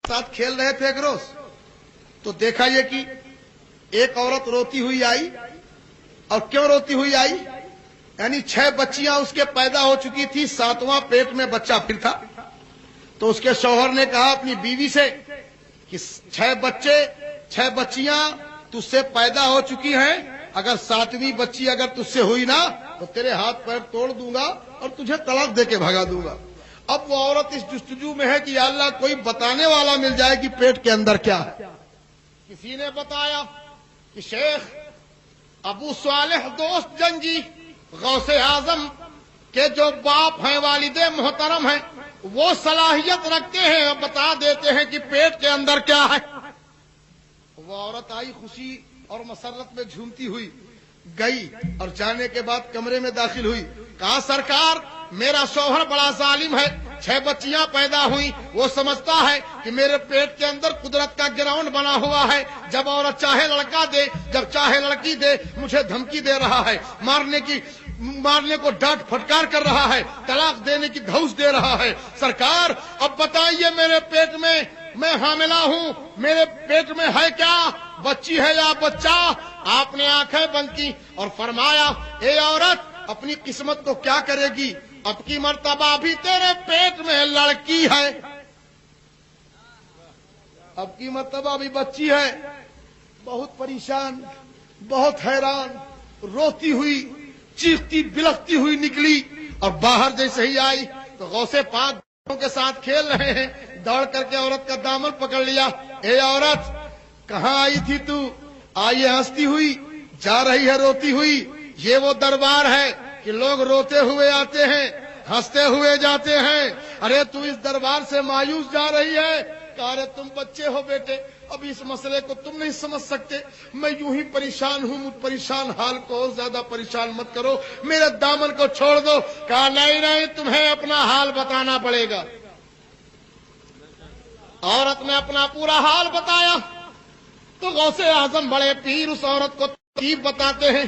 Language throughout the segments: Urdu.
ساتھ کھیل رہے تھے ایک روز تو دیکھا یہ کہ ایک عورت روتی ہوئی آئی. اور کیوں روتی ہوئی آئی؟ یعنی 6 بچیاں اس کے پیدا ہو چکی تھی، 7واں پیٹ میں بچہ پھر تھا. تو اس کے شوہر نے کہا اپنی بیوی سے کہ 6 بچیاں تجھ سے پیدا ہو چکی ہیں، اگر 7ویں بچی اگر تجھ سے ہوئی نا تو تیرے ہاتھ پیر توڑ دوں گا اور تجھے طلاق دے کے بھگا دوں گا. اب وہ عورت اس جستجو میں ہے کہ یا اللہ کوئی بتانے والا مل جائے کہ پیٹ کے اندر کیا ہے. کسی نے بتایا کہ شیخ ابو صالح دوست جنگی غوث اعظم کے جو باپ ہیں، والد محترم ہیں، وہ صلاحیت رکھتے ہیں اور بتا دیتے ہیں کہ پیٹ کے اندر کیا ہے. وہ عورت آئی خوشی اور مسرت میں جھومتی ہوئی، گئی اور جانے کے بعد کمرے میں داخل ہوئی. کہا سرکار میرا شوہر بڑا ظالم ہے، 6 بچیاں پیدا ہوئی، وہ سمجھتا ہے کہ میرے پیٹ کے اندر قدرت کا گراؤنڈ بنا ہوا ہے، جب عورت چاہے لڑکا دے، جب چاہے لڑکی دے، مجھے دھمکی دے رہا ہے، مارنے کو ڈانٹ پھٹکار کر رہا ہے، طلاق دینے کی دھوس دے رہا ہے. سرکار اب بتائیے میرے پیٹ میں حاملہ ہوں، میرے پیٹ میں ہے کیا، بچی ہے یا بچہ؟ آپ نے آنکھیں بند کی اور فرمایا اے عورت اپنی قسمت کو کیا کرے گی، اب کی مرتبہ بھی تیرے پیٹ میں لڑکی ہے، اب کی مرتبہ بھی بچی ہے. بہت پریشان، بہت حیران، روتی ہوئی چیختی بلختی ہوئی نکلی اور باہر جیسے ہی آئی تو غوث پاک کے ساتھ کھیل رہے ہیں، دوڑ کر کے عورت کا دامن پکڑ لیا. اے عورت کہاں آئی تھی تو؟ آئیے ہنستی ہوئی جا رہی ہے روتی ہوئی. یہ وہ دربار ہے کہ لوگ روتے ہوئے آتے ہیں، ہنستے ہوئے جاتے ہیں. ارے تو اس دربار سے مایوس جا رہی ہے. کہا ارے تم بچے ہو بیٹے، اب اس مسئلے کو تم نہیں سمجھ سکتے، میں یوں ہی پریشان ہوں، مجھ پریشان حال کو اور زیادہ پریشان مت کرو، میرے دامن کو چھوڑ دو. کہا نہیں تمہیں اپنا حال بتانا پڑے گا. عورت نے اپنا پورا حال بتایا تو غوث اعظم بڑے پیر اس عورت کو ترتیب بتاتے ہیں.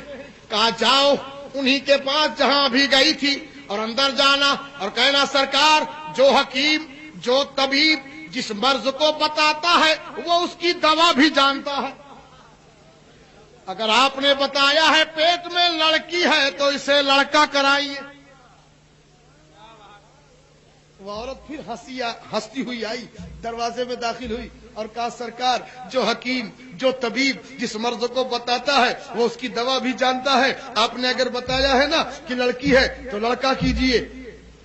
کہا جاؤ انہی کے پاس جہاں ابھی گئی تھی اور اندر جانا اور کہنا سرکار جو حکیم جو طبیب جس مرض کو بتاتا ہے وہ اس کی دوا بھی جانتا ہے. اگر آپ نے بتایا ہے پیٹ میں لڑکی ہے تو اسے لڑکا کرائیے. وہ عورت پھر ہنستی ہوئی آئی، دروازے میں داخل ہوئی اور کہا سرکار جو حکیم جو طبیب جس مرض کو بتاتا ہے وہ اس کی دوا بھی جانتا ہے. آپ نے اگر بتایا ہے نا کہ لڑکی ہے تو لڑکا کیجئے.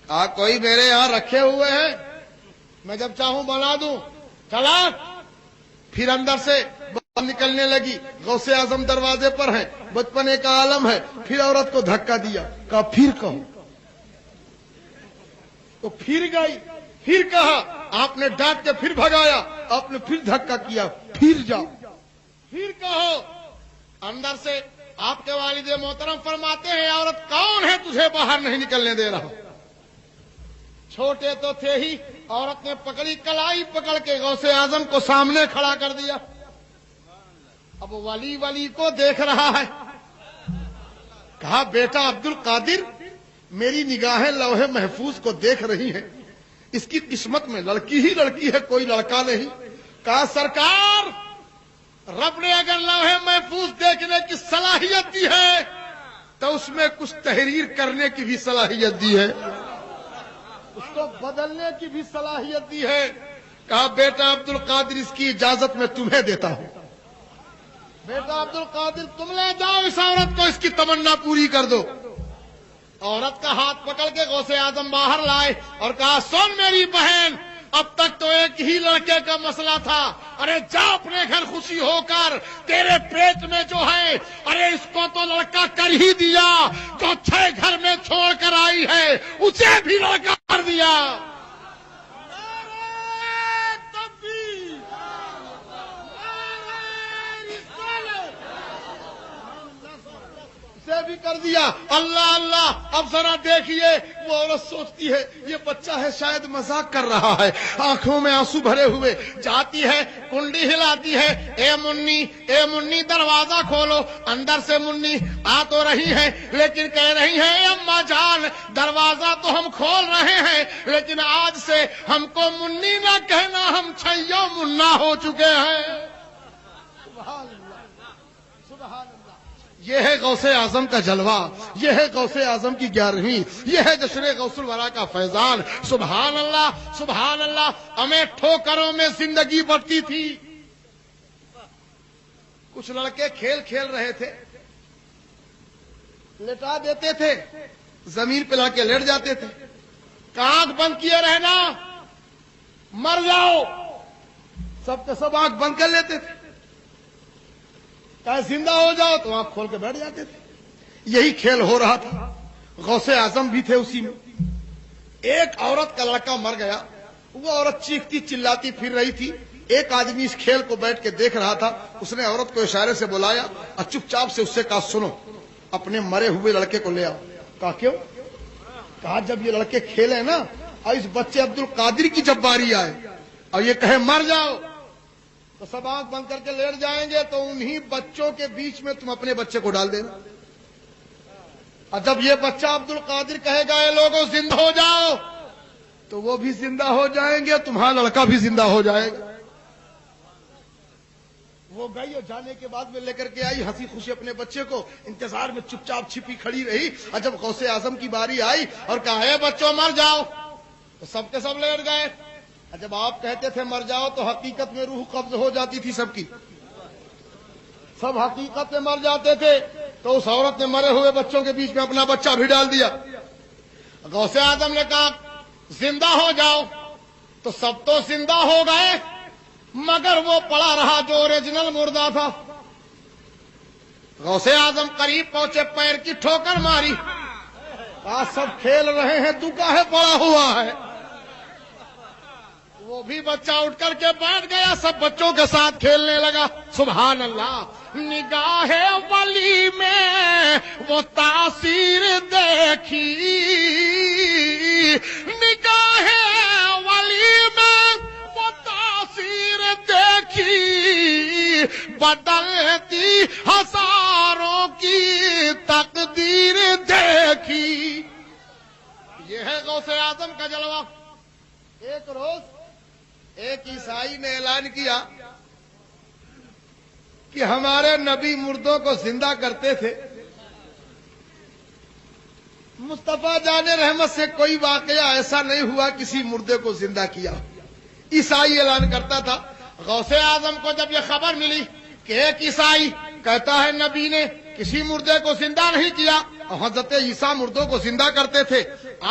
کہا کوئی میرے یہاں رکھے ہوئے ہیں، میں جب چاہوں بنا دوں. چلا پھر اندر سے باہر نکلنے لگی. غوث اعظم دروازے پر ہیں، بچپنے کا عالم ہے. پھر عورت کو دھکا دیا، کہا پھر کہو. تو پھر گئی، پھر کہا. آپ نے ڈانٹ کے پھر بھگایا، آپ نے پھر دھکا کیا، پھر جاؤ، پھر کہو. اندر سے آپ کے والد محترم فرماتے ہیں عورت کون ہے تجھے باہر نہیں نکلنے دے رہا؟ چھوٹے تو تھے ہی، عورت نے پکڑی کلائی پکڑ کے غوث اعظم کو سامنے کھڑا کر دیا. اب ولی کو دیکھ رہا ہے. کہا بیٹا عبد القادر میری نگاہیں لوح محفوظ کو دیکھ رہی ہیں، اس کی قسمت میں لڑکی ہی لڑکی ہے، کوئی لڑکا نہیں. کہا سرکار رب نے اگر لوح محفوظ دیکھنے کی صلاحیت دی ہے تو اس میں کچھ تحریر کرنے کی بھی صلاحیت دی ہے، اس کو بدلنے کی بھی صلاحیت دی ہے. کہا بیٹا عبد القادر اس کی اجازت میں تمہیں دیتا ہوں. بیٹا عبد القادر تم لے جاؤ اس عورت کو، اس کی تمنا پوری کر دو. عورت کا ہاتھ پکڑ کے غوث اعظم باہر لائے اور کہا سن میری بہن اب تک تو ایک ہی لڑکے کا مسئلہ تھا، ارے جا اپنے گھر خوشی ہو کر، تیرے پیٹ میں جو ہے ارے اس کو تو لڑکا کر ہی دیا، جو 6 گھر میں چھوڑ کر آئی ہے اسے بھی لڑکا کر دیا. اسے بھی کر دیا. اللہ اللہ اب ذرا دیکھیے وہ عورت سوچتی ہے یہ بچہ ہے شاید مذاق کر رہا ہے، آنکھوں میں آنسو بھرے ہوئے جاتی ہے، کنڈی ہلاتی ہے، اے منی دروازہ کھولو۔ اندر سے منی آ تو رہی ہے لیکن کہہ رہی ہے اے اماں جان دروازہ تو ہم کھول رہے ہیں لیکن آج سے ہم کو منی نہ کہنا، ہم چھیو منا ہو چکے ہیں۔ سبحان اللہ، سبحان اللہ۔ یہ ہے غوث اعظم کا جلوہ، یہ ہے غوث اعظم کی 11ویں، یہ ہے جشن غوث الورا کا فیضان۔ سبحان اللہ، سبحان اللہ۔ ہمیں ٹھوکروں میں زندگی بڑھتی تھی۔ کچھ لڑکے کھیل کھیل رہے تھے، لٹا دیتے تھے، زمین پہ لڑکے لیٹ جاتے تھے، آنکھ بند کیے رہنا مر جاؤ، سب کے سب آنکھ بند کر لیتے تھے، کہا زندہ ہو جاؤ تو آنکھ کھول کے بیٹھ جاتے تھے۔ یہی کھیل ہو رہا تھا، غوث اعظم بھی تھے اسی میں۔ ایک عورت کا لڑکا مر گیا، وہ عورت چیختی چلاتی پھر رہی تھی، ایک آدمی اس کھیل کو بیٹھ کے دیکھ رہا تھا، اس نے عورت کو اشارے سے بلایا اور چپ چاپ سے اس سے کہا سنو اپنے مرے ہوئے لڑکے کو لے آؤ۔ کہا کیوں؟ کہا جب یہ لڑکے کھیلے نا اور اس بچے عبد القادر کی جب باری آئے اور یہ کہے مر جاؤ تو سب آنکھ بند کر کے لیٹ جائیں گے، تو انہی بچوں کے بیچ میں تم اپنے بچے کو ڈال دینا، اور جب یہ بچہ عبد القادر کہے گا اے لوگوں زندہ ہو جاؤ تو وہ بھی زندہ ہو جائیں گے، تمہارا لڑکا بھی زندہ ہو جائے گا۔ وہ گئی اور جانے کے بعد میں لے کر کے آئی ہنسی خوشی اپنے بچے کو، انتظار میں چپ چاپ چھپی کھڑی رہی، اور جب غوث اعظم کی باری آئی اور کہا اے بچوں مر جاؤ تو سب کے سب لیٹ گئے۔ جب آپ کہتے تھے مر جاؤ تو حقیقت میں روح قبض ہو جاتی تھی سب کی، سب حقیقت میں مر جاتے تھے، تو اس عورت نے مرے ہوئے بچوں کے بیچ میں اپنا بچہ بھی ڈال دیا۔ غوث اعظم نے کہا زندہ ہو جاؤ تو سب تو زندہ ہو گئے مگر وہ پڑا رہا جو اوریجنل مردہ تھا۔ غوث اعظم قریب پہنچے، پیر کی ٹھوکر ماری، آج سب کھیل رہے ہیں تو کاہے پڑا ہوا ہے؟ وہ بھی بچہ اٹھ کر کے بیٹھ گیا، سب بچوں کے ساتھ کھیلنے لگا۔ سبحان اللہ۔ نگاہ ولی میں وہ تاثیر دیکھی، نگاہ ولی میں وہ تاثیر دیکھی، بدلتی ہزاروں کی تقدیر دیکھی۔ یہ ہے غوث اعظم کا جلوہ۔ ایک روز ایک عیسائی نے اعلان کیا کہ ہمارے نبی مردوں کو زندہ کرتے تھے، مصطفیٰ جان رحمت سے کوئی واقعہ ایسا نہیں ہوا کسی مردے کو زندہ کیا۔ عیسائی اعلان کرتا تھا۔ غوث اعظم کو جب یہ خبر ملی کہ ایک عیسائی کہتا ہے نبی نے کسی مردے کو زندہ نہیں کیا اور حضرت عیسیٰ مردوں کو زندہ کرتے تھے،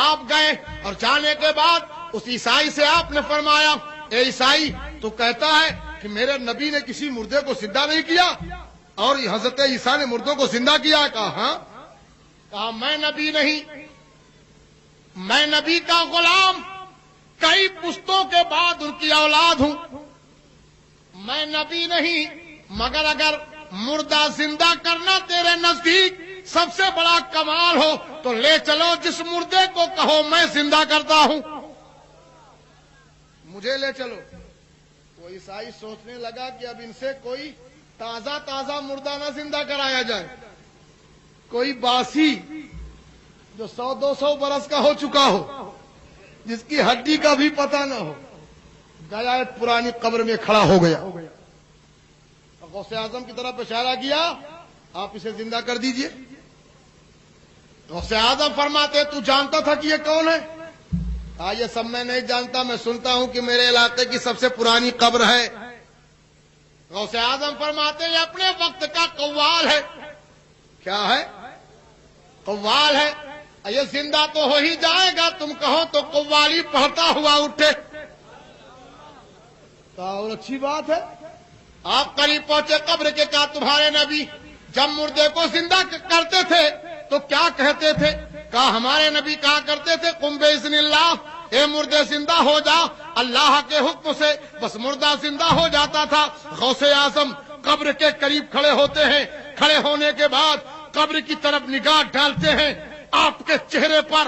آپ گئے اور جانے کے بعد اس عیسائی سے آپ نے فرمایا اے عیسائی تو کہتا ہے کہ میرے نبی نے کسی مردے کو زندہ نہیں کیا اور حضرت عیسیٰ نے مردوں کو زندہ کیا؟ کہا ہاں۔ کہا میں نبی نہیں، میں نبی کا غلام، کئی پشتوں کے بعد ان کی اولاد ہوں، میں نبی نہیں، مگر اگر مردہ زندہ کرنا تیرے نزدیک سب سے بڑا کمال ہو تو لے چلو، جس مردے کو کہو میں زندہ کرتا ہوں، مجھے لے چلو۔ وہ عیسائی سوچنے لگا کہ اب ان سے کوئی تازہ تازہ مردہ نہ زندہ کرایا جائے، کوئی باسی جو 100-200 برس کا ہو چکا ہو، جس کی ہڈی کا بھی پتہ نہ ہو، گیا ایک پرانی قبر میں کھڑا ہو گیا، غوث اعظم کی طرف اشارہ کیا آپ اسے زندہ کر دیجئے۔ غوث اعظم فرماتے تو جانتا تھا کہ یہ کون ہے؟ یہ سب میں نہیں جانتا، میں سنتا ہوں کہ میرے علاقے کی سب سے پرانی قبر ہے۔ غوث اعظم فرماتے یہ اپنے وقت کا قوال ہے۔ کیا ہے؟ قوال ہے، یہ زندہ تو ہو ہی جائے گا، تم کہو تو قوالی پڑھتا ہوا اٹھے۔ اور اچھی بات ہے۔ آپ قریب پہنچے قبر کے، کہا تمہارے نبی جب مردے کو زندہ کرتے تھے تو کیا کہتے تھے؟ کہا ہمارے نبی کہا کرتے تھے قم باذن اللہ، اے مردے زندہ ہو جا اللہ کے حکم سے، بس مردہ زندہ ہو جاتا تھا۔ غوث اعظم قبر کے قریب کھڑے ہوتے ہیں، کھڑے ہونے کے بعد قبر کی طرف نگاہ ڈالتے ہیں، آپ کے چہرے پر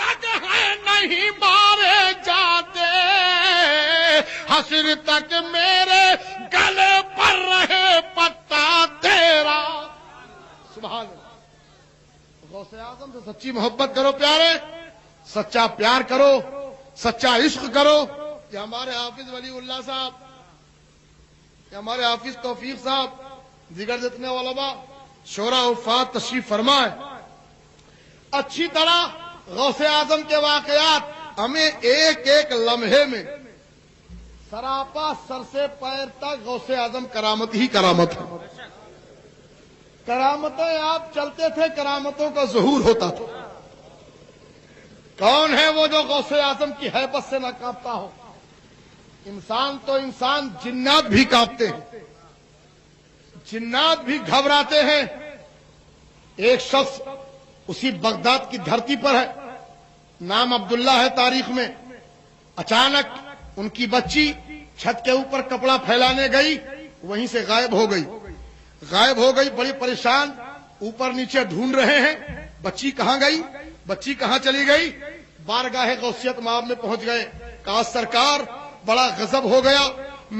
سگ ہیں نہیں مارے جاتے، حشر تک میرے گلے پر رہے پتا تیرا۔ سبحان اللہ۔ غوث اعظم سے سچی محبت کرو پیارے، سچا پیار کرو، سچا عشق کرو۔ یہ ہمارے حافظ ولی اللہ صاحب، یہ ہمارے حافظ توفیق صاحب، دیگر جتنے علماء شورا وفات تشریف فرمائے، اچھی طرح غوث اعظم کے واقعات ہمیں ایک ایک لمحے میں سراپا سر سے پیر تک غوث اعظم کرامت ہی کرامت ہے۔ کرامتیں آپ چلتے تھے، کرامتوں کا ظہور ہوتا تھا۔ کون ہے وہ جو غوث اعظم کی ہیبت سے نہ کانپتا ہو؟ انسان تو انسان، جنات بھی کانپتے ہیں، جنات بھی گھبراتے ہیں۔ ایک شخص اسی بغداد کی دھرتی پر ہے، نام عبداللہ ہے تاریخ میں، اچانک ان کی بچی چھت کے اوپر کپڑا پھیلانے گئی، وہیں سے غائب ہو گئی، بڑی پریشان، اوپر نیچے ڈھونڈ رہے ہیں بچی کہاں گئی، بچی کہاں چلی گئی۔ بارگاہ غوثیت مآب میں پہنچ گئے، کہا سرکار بڑا غضب ہو گیا،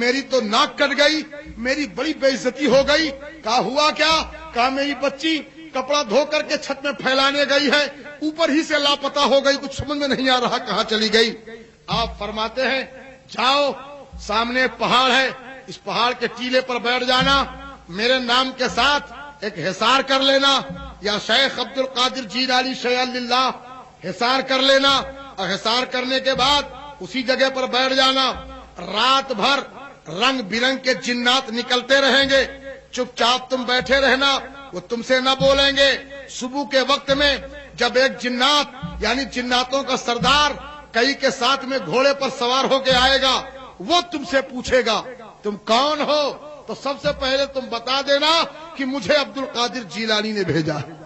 میری تو ناک کٹ گئی، میری بڑی بے عزتی ہو گئی۔ کہا ہوا کیا؟ کہا میری بچی کپڑا دھو کر کے چھت میں پھیلانے گئی ہے، اوپر ہی سے لاپتہ ہو گئی، کچھ سمجھ میں نہیں آ رہا کہاں چلی گئی۔ آپ فرماتے ہیں جاؤ، سامنے پہاڑ ہے، اس پہاڑ کے ٹیلے پر بیٹھ جانا، میرے نام کے ساتھ ایک حصار کر لینا، یا شیخ عبد القادر جیلانی شیع اللہ، حصار کر لینا، اور حصار کرنے کے بعد اسی جگہ پر بیٹھ جانا۔ رات بھر رنگ برنگ کے جنات نکلتے رہیں گے، چپ چاپ تم بیٹھے رہنا، وہ تم سے نہ بولیں گے۔ صبح کے وقت میں جب ایک جنات یعنی جناتوں کا سردار کئی کے ساتھ میں گھوڑے پر سوار ہو کے آئے گا، وہ تم سے پوچھے گا تم کون ہو، تو سب سے پہلے تم بتا دینا کہ مجھے عبد القادر جیلانی نے بھیجا ہے۔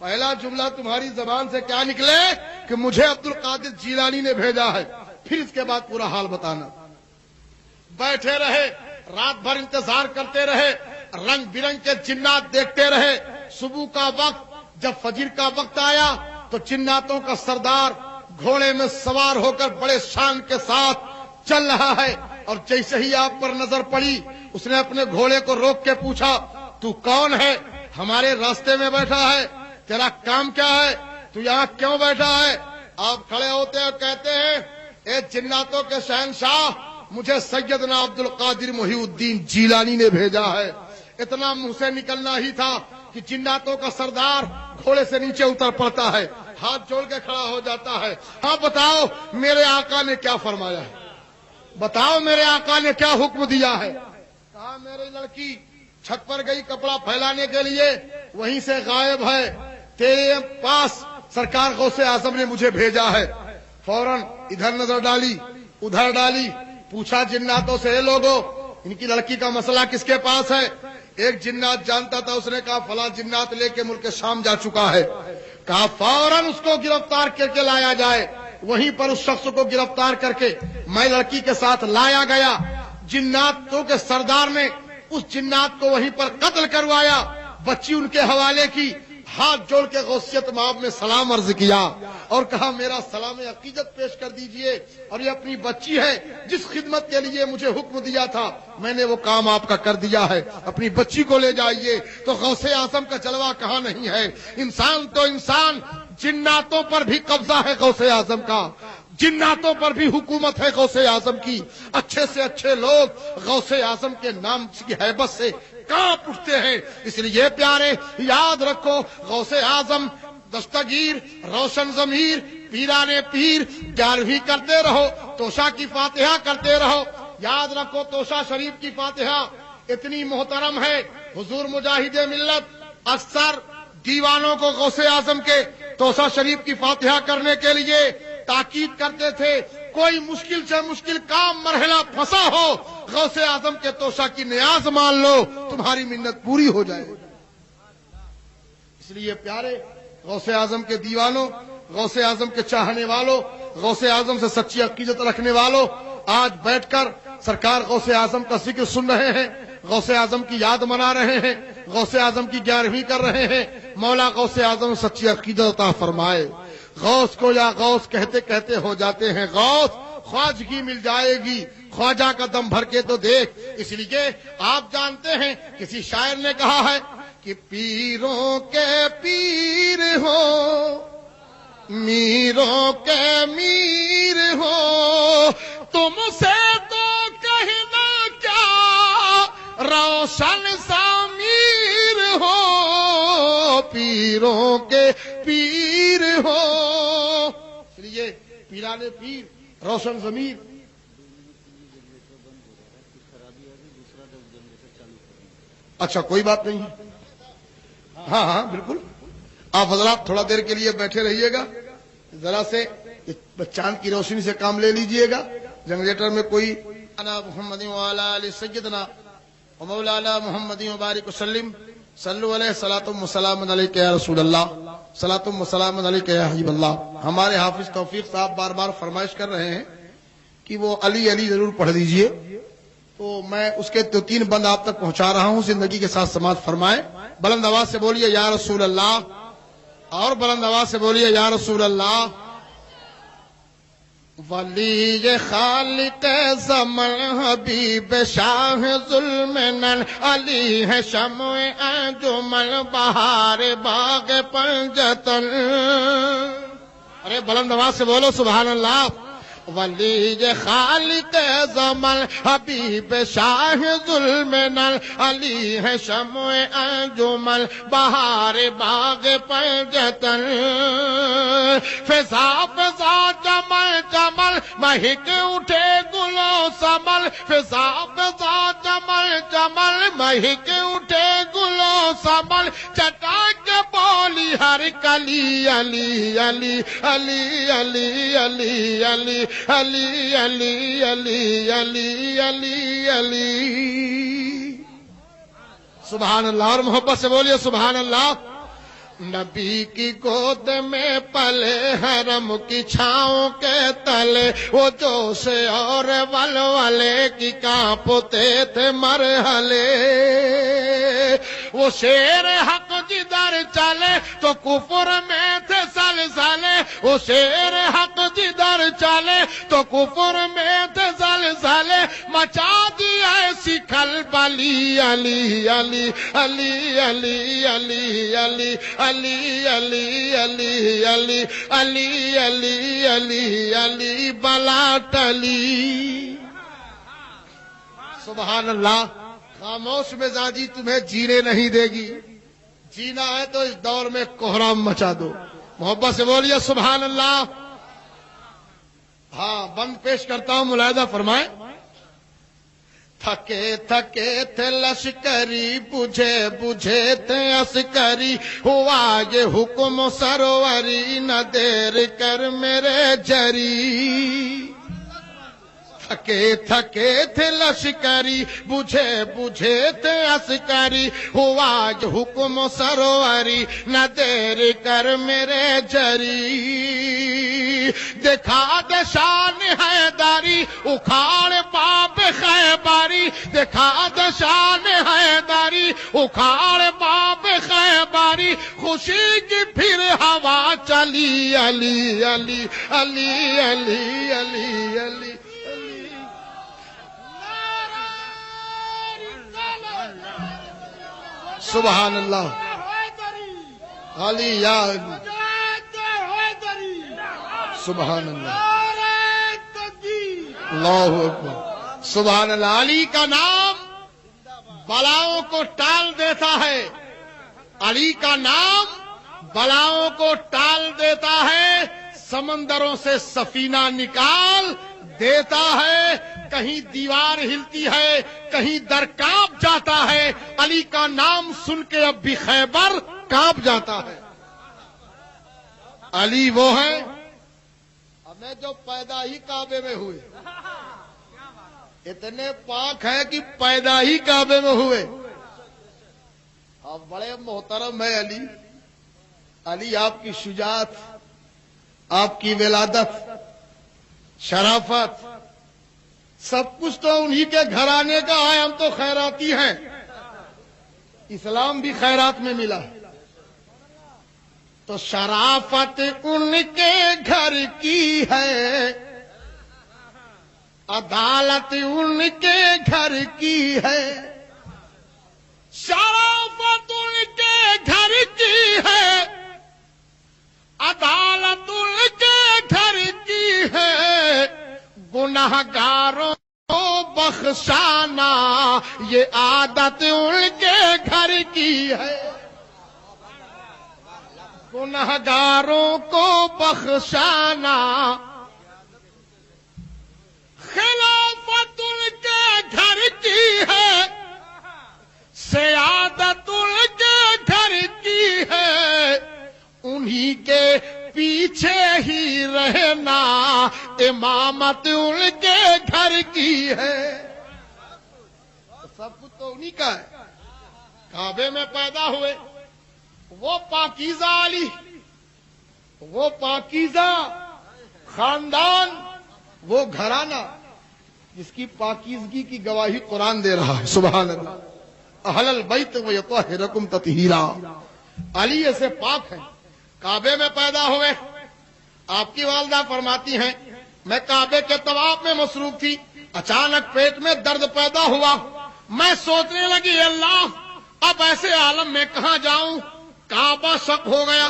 پہلا جملہ تمہاری زبان سے کیا نکلے کہ مجھے عبد القادر جیلانی نے بھیجا ہے، پھر اس کے بعد پورا حال بتانا۔ بیٹھے رہے، رات بھر انتظار کرتے رہے، رنگ برنگ کے جنات دیکھتے رہے۔ صبح کا وقت جب فجر کا وقت آیا تو جناتوں کا سردار گھوڑے میں سوار ہو کر بڑے شان کے ساتھ چل رہا ہے، اور جیسے ہی آپ پر نظر پڑی اس نے اپنے گھوڑے کو روک کے پوچھا تو کون ہے؟ ہمارے راستے میں بیٹھا ہے، تیرا کام کیا ہے؟ تو یہاں کیوں بیٹھا ہے؟ آپ کھڑے ہوتے ہیں اور کہتے ہیں اے جناتوں کے شہنشاہ، مجھے سیدنا عبد القادر محی الدین جیلانی نے بھیجا ہے۔ اتنا منہ سے نکلنا ہی تھا کہ جناتوں کا سردار گھوڑے سے نیچے اتر پڑتا ہے، ہاتھ جوڑ کے کھڑا ہو جاتا ہے۔ ہاں بتاؤ میرے آقا نے کیا فرمایا ہے، بتاؤ میرے آقا نے کیا حکم دیا ہے؟ کہا میری لڑکی چھت پر گئی کپڑا پھیلانے کے لیے، وہیں سے غائب ہے، تیرے پاس سرکار غوث اعظم نے مجھے بھیجا ہے۔ فوراً ادھر نظر ڈالی، ادھر ڈالی، پوچھا جناتوں سے اے لوگوں ان کی لڑکی کا مسئلہ کس کے پاس ہے؟ ایک جنات جانتا تھا، اس نے کہا فلاں جنات لے کے ملک شام جا چکا ہے۔ کہا فوراً اس کو گرفتار کر کے لایا جائے۔ وہیں پر اس شخص کو گرفتار کر کے میں لڑکی کے ساتھ لایا گیا۔ جناتوں کے سردار نے اس جنات کو وہیں پر قتل کروایا، بچی ان کے حوالے کی، ہاتھ جوڑ کے غوثیت مآب میں سلام عرض کیا اور کہا میرا سلام عقیدت پیش کر دیجئے، اور یہ اپنی بچی ہے جس خدمت کے لیے مجھے حکم دیا تھا، میں نے وہ کام آپ کا کر دیا ہے، اپنی بچی کو لے جائیے۔ تو غوث اعظم کا جلوہ کہاں نہیں ہے؟ انسان تو انسان، جناتوں پر بھی قبضہ ہے غوث اعظم کا، جناتوں پر بھی حکومت ہے غوث اعظم کی۔ اچھے سے اچھے لوگ غوث اعظم کے نام کی ہیبت سے کانپ اٹھتے ہیں۔ اس لیے پیارے یاد رکھو، غوث اعظم دستگیر، روشن ضمیر، پیران پیر 11ویں کرتے رہو، توشا کی فاتحہ کرتے رہو۔ یاد رکھو توشا شریف کی فاتحہ اتنی محترم ہے، حضور مجاہد ملت اکثر دیوانوں کو غوث اعظم کے توشا شریف کی فاتحہ کرنے کے لیے تاکید کرتے تھے، کوئی مشکل سے مشکل کام مرحلہ پھنسا ہو، غوث اعظم کے توشا کی نیاز مان لو، تمہاری منت پوری ہو جائے۔ اس لیے پیارے غوث اعظم کے دیوانوں، غوث اعظم کے چاہنے والوں، غوث اعظم سے سچی عقیدت رکھنے والوں، آج بیٹھ کر سرکار غوث اعظم کا ذکر سن رہے ہیں، غوث اعظم کی یاد منا رہے ہیں، غوث اعظم کی 11ویں کر رہے ہیں۔ مولا غوث اعظم سچی عقیدت عطا فرمائے۔ غوث کو یا غوث کہتے کہتے ہو جاتے ہیں غوث، خواجگی مل جائے گی خواجہ کا دم بھر کے تو دیکھ۔ اس لیے آپ جانتے ہیں کسی شاعر نے کہا ہے کہ پیروں کے پیر ہو میروں کے میر ہو، تم سے تو کہنا کیا روشن ضمیر ہو، پیروں کے پیر ہو۔ اس لیے پیران پیر روشن ضمیر۔ اچھا کوئی بات نہیں ہے، ہاں ہاں بالکل، آپ حضرات تھوڑا دیر کے لیے بیٹھے رہیے گا، ذرا سے چاند کی روشنی سے کام لے لیجئے گا۔ جنریٹر میں کوئی انا محمد وعلی آل سیدنا ومولانا محمد وبارک وسلم صلو علیہ صلاۃ و سلام علیک یا رسول اللہ، صلاۃ و سلام علیک یا حبیب اللہ۔ ہمارے حافظ توفیق صاحب بار بار فرمائش کر رہے ہیں کہ وہ علی علی ضرور پڑھ دیجئے، تو میں اس کے 2-3 بند آپ تک پہنچا رہا ہوں، زندگی کے ساتھ سماعت فرمائیں۔ بلند آواز سے بولیے یا رسول اللہ، اور بلند آواز سے بولیے یا رسول اللہ۔ ولی خالق زمن حبیب شاہ ظلمنن علی ہے شمع انجمن بہار باغ پنجتن۔ ارے بلند آواز سے بولو سبحان اللہ۔ ولی خالق زمن حبیب شاہ ظلمنن علی ہے شمع انجمن بہار باغ پنجتن، فضا فضا جمل جمل مہک اٹھے گلو سمل، فضا فضا جمل جمل مہک اٹھے گلو سمل، چٹا کے بولی ہر کلی علی علی علی علی علی علی علی علی علی علی علی علی۔ سبحان اللہ، اور محبت سے بولیے سبحان اللہ۔ نبی کی گود میں پلے حرم کی چھاؤں کے تلے، وہ جوش اور ولولے کی کانپتے تھے مرحلے، وہ شیر حق جدھر چلے تو کفر میں تھے زلزلے، وہ شیر حق جدھر چلے تو کفر میں تھے زلزلے، مچا دیا ایسی کھلبلی علی علی علی علی علی علی علی علی علی علی علی علی علی علی بلا ٹلی۔ سبحان اللہ۔ خاموش مزاجی تمہیں جینے نہیں دے گی، جینا ہے تو اس دور میں کوہرام مچا دو۔ محبت سے بولیے سبحان اللہ۔ ہاں بند پیش کرتا ہوں، ملاحظہ فرمائیں۔ تھکے تھکے تھے لشکری بجھے بجھے تھے عسکری، ہوا یہ حکم سروری نہ دیر کر میرے جری، تھکے تھکے تھے لشکری بجھے بجھے تھے عسکری، ہوا یہ حکم سروری نہ دیر کر میرے جری، دکھا دے شان حیداری اکھاڑ باب خیبری، دکھا دے شان حیداری اکھاڑ باب خیبری، خوشی کی پھر ہوا چلی علی علی علی علی علی علی۔ سبحان اللہ۔ علی یا علی، سبحان اللہ، اللہ اکبر، سبحان اللہ۔ علی کا نام بلاؤں کو ٹال دیتا ہے، علی کا نام بلاؤں کو ٹال دیتا ہے، سمندروں سے سفینہ نکال دیتا ہے، کہیں دیوار ہلتی ہے کہیں در کانپ جاتا ہے، علی کا نام سن کے اب بھی خیبر کانپ جاتا ہے۔ علی وہ ہے ہمیں جو پیدا ہی کعبے میں ہوئے، اتنے پاک ہیں کہ پیدا ہی کعبے میں ہوئے۔ اب بڑے محترم ہے علی، علی آپ کی شجاعت، آپ کی ولادت، شرافت، سب کچھ تو انہی کے گھرانے کا ہے، ہم تو خیراتی ہیں، اسلام بھی خیرات میں ملا ہے۔ تو شرافت ان کے گھر کی ہے، عدالت ان کے گھر کی ہے، شرافت ان کے گھر کی ہے، عدالت ان کے گھر کی ہے، گنہگاروں کو بخشانا یہ عادت ان کے گھر کی ہے، گنہگاروں کو بخشانا خلافت ان کے گھر کی ہے، سیادت ان کے گھر کی ہے، انہی کے پیچھے ہی رہنا امامت ان کے گھر کی ہے۔ سب کچھ تو انہی کا ہے۔ کعبے میں پیدا ہوئے وہ پاکیزہ علی، وہ پاکیزہ خاندان، وہ گھرانہ جس کی پاکیزگی کی گواہی قرآن دے رہا ہے۔ سبحان اللہ۔ اہل البیت ویطہرکم تطہیرا، علی ایسے پاک ہیں۔ کعبے میں پیدا ہوئے، آپ کی والدہ فرماتی ہیں میں کعبے کے طواف میں مصروف تھی، اچانک پیٹ میں درد پیدا ہوا، میں سوچنے لگی اللہ اب ایسے عالم میں کہاں جاؤں، کعبہ شق ہو گیا،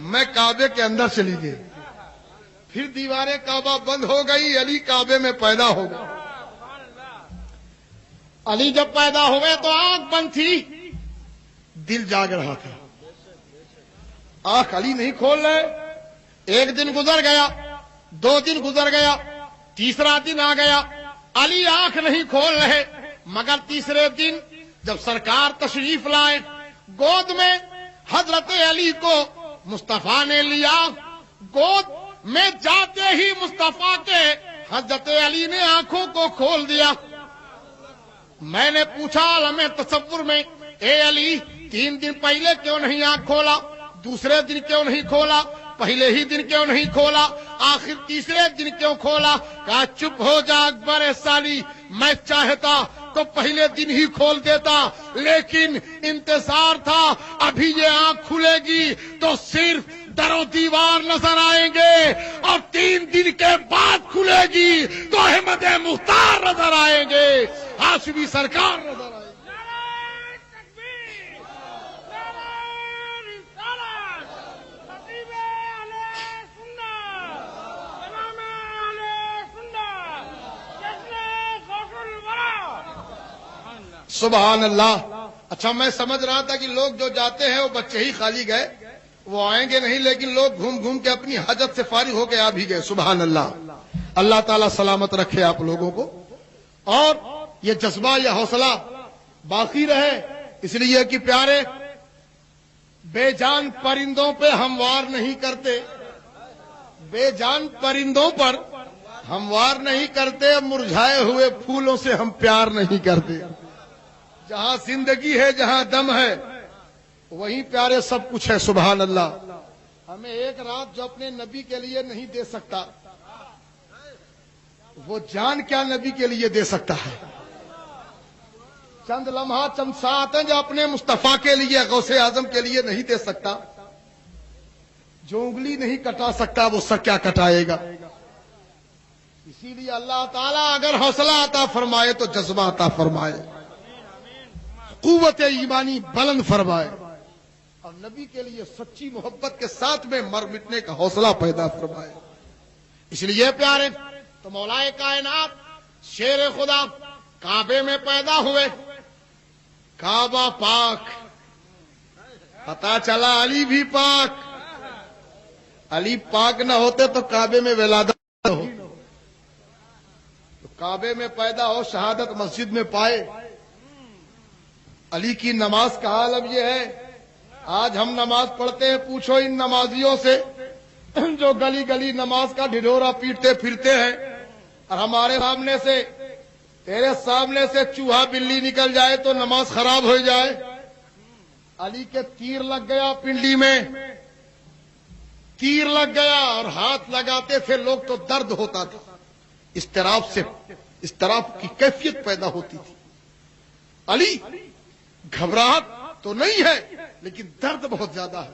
میں کعبے کے اندر چلی گئی، پھر دیواریں کعبہ بند ہو گئی، علی کعبے میں پیدا ہو گئے۔ علی جب پیدا ہوئے تو آنکھ بند تھی، دل جاگ رہا تھا، آنکھ علی نہیں کھول رہے۔ ایک دن گزر گیا، 2 دن گزر گیا، تیسرا دن آ گیا، علی آنکھ نہیں کھول رہے، مگر تیسرے دن جب سرکار تشریف لائے، گود میں حضرت علی کو مصطفیٰ نے لیا، گود میں جاتے ہی مصطفیٰ کے حضرت علی نے آنکھوں کو کھول دیا۔ میں نے پوچھا عالم تصور میں، اے علی 3 دن پہلے کیوں نہیں آنکھ کھولا، دوسرے دن کیوں نہیں کھولا، پہلے ہی دن کیوں نہیں کھولا، آخر تیسرے دن کیوں کھولا؟ کہا چپ ہو جا اکبر سالی، میں چاہتا تو پہلے دن ہی کھول دیتا، لیکن انتظار تھا ابھی یہ آنکھ کھلے گی تو صرف در و دیوار نظر آئیں گے، اور 3 دن کے بعد کھلے گی تو احمد مختار نظر آئیں گے، ہاشمی سرکار نظر آئیں گے۔ سبحان اللہ۔ اچھا میں سمجھ رہا تھا کہ لوگ جو جاتے ہیں وہ بچے ہی خالی گئے، وہ آئیں گے نہیں، لیکن لوگ گھوم گھوم کے اپنی حاجت سے فارغ ہو کے آ بھی گئے۔ سبحان اللہ۔ اللہ تعالیٰ سلامت رکھے آپ لوگوں کو، اور یہ جذبہ یہ حوصلہ باقی رہے، اس لیے کہ پیارے بے جان پرندوں پہ ہم وار نہیں کرتے، بے جان پرندوں پر ہم وار نہیں کرتے، مرجھائے ہوئے پھولوں سے ہم پیار نہیں کرتے۔ جہاں زندگی ہے، جہاں دم ہے، وہیں پیارے سب کچھ ہے۔ سبحان اللہ۔ ہمیں ایک رات جو اپنے نبی کے لیے نہیں دے سکتا، وہ جان کیا نبی کے لیے دے سکتا ہے؟ چند لمحات چند ساعت ہیں جو اپنے مصطفیٰ کے لیے، غوث اعظم کے لیے نہیں دے سکتا۔ جو انگلی نہیں کٹا سکتا وہ سر کیا کٹائے گا؟ اسی لیے اللہ تعالیٰ اگر حوصلہ عطا فرمائے تو جذبہ عطا فرمائے، قوت ایمانی بلند فرمائے، اور نبی کے لیے سچی محبت کے ساتھ میں مر مٹنے کا حوصلہ پیدا فرمائے۔ اس لیے پیارے تو مولا کائنات شیر خدا کعبے میں پیدا ہوئے، کعبہ پاک، پتا چلا علی بھی پاک، علی پاک نہ ہوتے تو کعبے میں ولادت نہ ہو، تو کعبے میں پیدا ہو، شہادت مسجد میں پائے۔ علی کی نماز کا حال اب یہ ہے، آج ہم نماز پڑھتے ہیں، پوچھو ان نمازیوں سے جو گلی گلی نماز کا ڈھڈورا پیٹتے پھرتے ہیں، اور ہمارے سامنے سے، تیرے سامنے سے چوہا بلی نکل جائے تو نماز خراب ہو جائے۔ علی کے تیر لگ گیا پنڈلی میں، تیر لگ گیا اور ہاتھ لگاتے تھے لوگ تو درد ہوتا تھا، اضطراب کی کیفیت پیدا ہوتی تھی۔ علی گھبراہٹ تو نہیں ہے لیکن درد بہت زیادہ ہے،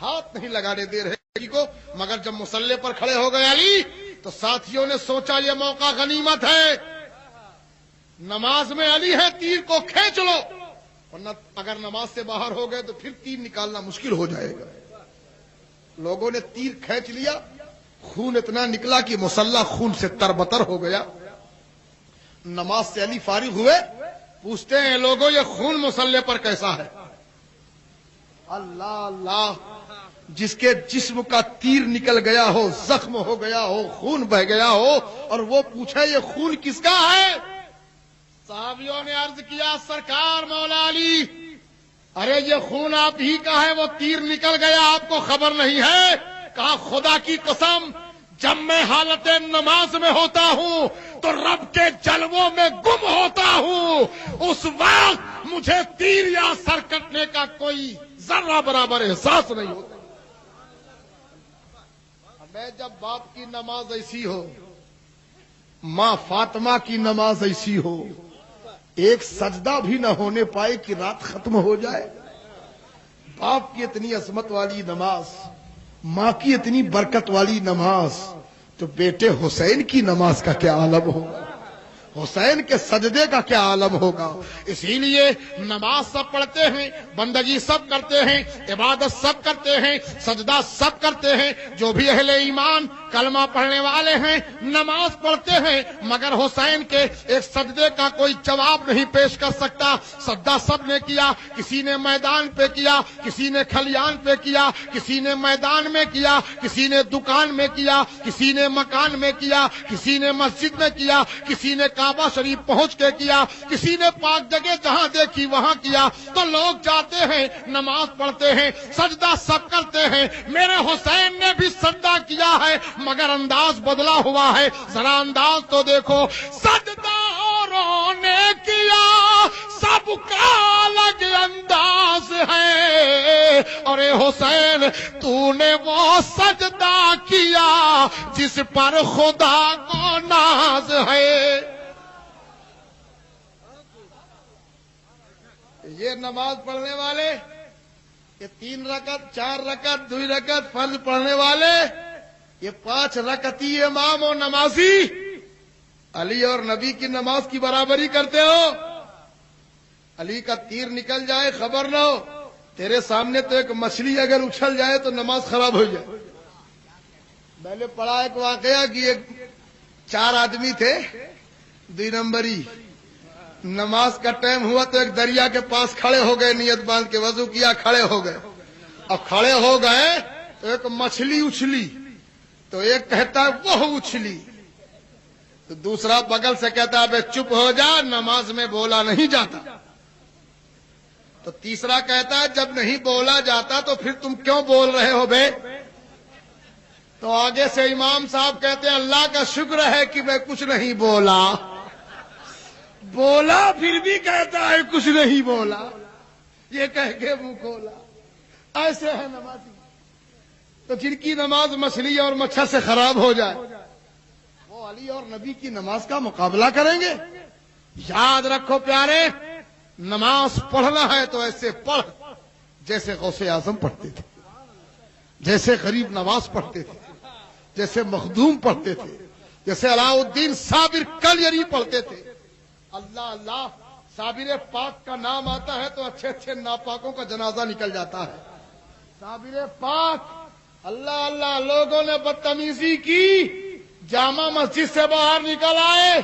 ہاتھ نہیں لگانے دے رہے علی کو۔ مگر جب مسلح پر کھڑے ہو گئے علی تو ساتھیوں نے سوچا یہ موقع غنیمت ہے، نماز میں علی ہے، تیر کو کھینچ لو، ورنہ اگر نماز سے باہر ہو گئے تو پھر تیر نکالنا مشکل ہو جائے گا۔ لوگوں نے تیر کھینچ لیا، خون اتنا نکلا کہ مسلح خون سے تربتر ہو گیا۔ نماز سے علی فارغ ہوئے، پوچھتے ہیں لوگوں یہ خون مسلح پر کیسا ہے؟ اللہ اللہ، جس کے جسم کا تیر نکل گیا ہو، زخم ہو گیا ہو، خون بہ گیا ہو، اور وہ پوچھے یہ خون کس کا ہے؟ صحابیوں نے عرض کیا سرکار مولا علی، ارے یہ خون آپ ہی کا ہے، وہ تیر نکل گیا آپ کو خبر نہیں ہے؟ کہا خدا کی قسم، جب میں حالت نماز میں ہوتا ہوں تو رب کے جلووں میں گم ہوتا ہوں، اس وقت مجھے تیر یا سر کٹنے کا کوئی ذرہ برابر احساس نہیں ہوتا۔ میں جب باپ کی نماز ایسی ہو، ماں فاطمہ کی نماز ایسی ہو، ایک سجدہ بھی نہ ہونے پائے کہ رات ختم ہو جائے، باپ کی اتنی عظمت والی نماز، ماں کی اتنی برکت والی نماز، تو بیٹے حسین کی نماز کا کیا عالم ہوگا، حسین کے سجدے کا کیا عالم ہوگا۔ اسی لیے نماز سب پڑھتے ہیں، بندگی سب کرتے ہیں، عبادت سب کرتے ہیں، سجدہ سب کرتے ہیں، جو بھی اہل ایمان کلمہ پڑھنے والے ہیں نماز پڑھتے ہیں، مگر حسین کے ایک سجدے کا کوئی جواب نہیں پیش کر سکتا۔ سجدہ سب نے کیا، کسی نے میدان پہ کیا، کسی نے کھلیان پہ کیا، کسی نے میدان میں کیا، کسی نے دکان میں کیا، کسی نے مکان میں کیا، کسی نے مسجد میں کیا، کسی نے کعبہ شریف پہنچ کے کیا، کسی نے پاک جگہ جہاں دیکھی وہاں کیا۔ تو لوگ جاتے ہیں نماز پڑھتے ہیں، سجدہ سب کرتے ہیں، میرے حسین نے بھی سجدہ کیا ہے مگر انداز بدلا ہوا ہے، ذرا انداز تو دیکھو۔ سجدہ اوروں نے کیا سب کا الگ انداز ہے، اور اے حسین تو نے وہ سجدہ کیا جس پر خدا کو ناز ہے۔ یہ نماز پڑھنے والے، یہ 3 رکعت 4 رکعت 2 رکعت فرض پڑھنے والے، یہ 5 رکعتی امام و نمازی علی اور نبی کی نماز کی برابری کرتے ہو؟ علی کا تیر نکل جائے خبر نہ ہو، تیرے سامنے تو ایک مچھلی اگر اچھل جائے تو نماز خراب ہو جائے۔ میں نے پڑھا ایک واقعہ کہ ایک 4 آدمی تھے، 2 نمبری، نماز کا ٹائم ہوا تو ایک دریا کے پاس کھڑے ہو گئے، نیت باندھ کے وضو کیا، کھڑے ہو گئے۔ اب کھڑے ہو گئے تو ایک مچھلی اچھلی، تو ایک کہتا ہے وہ اچھلی، تو دوسرا بغل سے کہتا ہے بے چپ ہو جا، نماز میں بولا نہیں جاتا۔ تو تیسرا کہتا ہے جب نہیں بولا جاتا تو پھر تم کیوں بول رہے ہو بے؟ تو آگے سے امام صاحب کہتے ہیں اللہ کا شکر ہے کہ میں کچھ نہیں بولا، بولا پھر بھی کہتا ہے کچھ نہیں بولا، یہ کہہ کے منہ کھولا۔ ایسے ہے نمازی، تو جن کی نماز مچھلی اور مچھر سے خراب ہو جائے وہ علی اور نبی کی نماز کا مقابلہ کریں گے؟ یاد رکھو پیارے، نماز پڑھنا ہے تو ایسے پڑھ جیسے غوث اعظم پڑھتے تھے، جیسے غریب نواز پڑھتے تھے، جیسے مخدوم پڑھتے تھے، جیسے علاء الدین صابر کلیری پڑھتے تھے۔ اللہ اللہ، صابر پاک کا نام آتا ہے تو اچھے اچھے ناپاکوں کا جنازہ نکل جاتا ہے۔ صابر پاک، اللہ اللہ، لوگوں نے بدتمیزی کی، جامع مسجد سے باہر نکل آئے،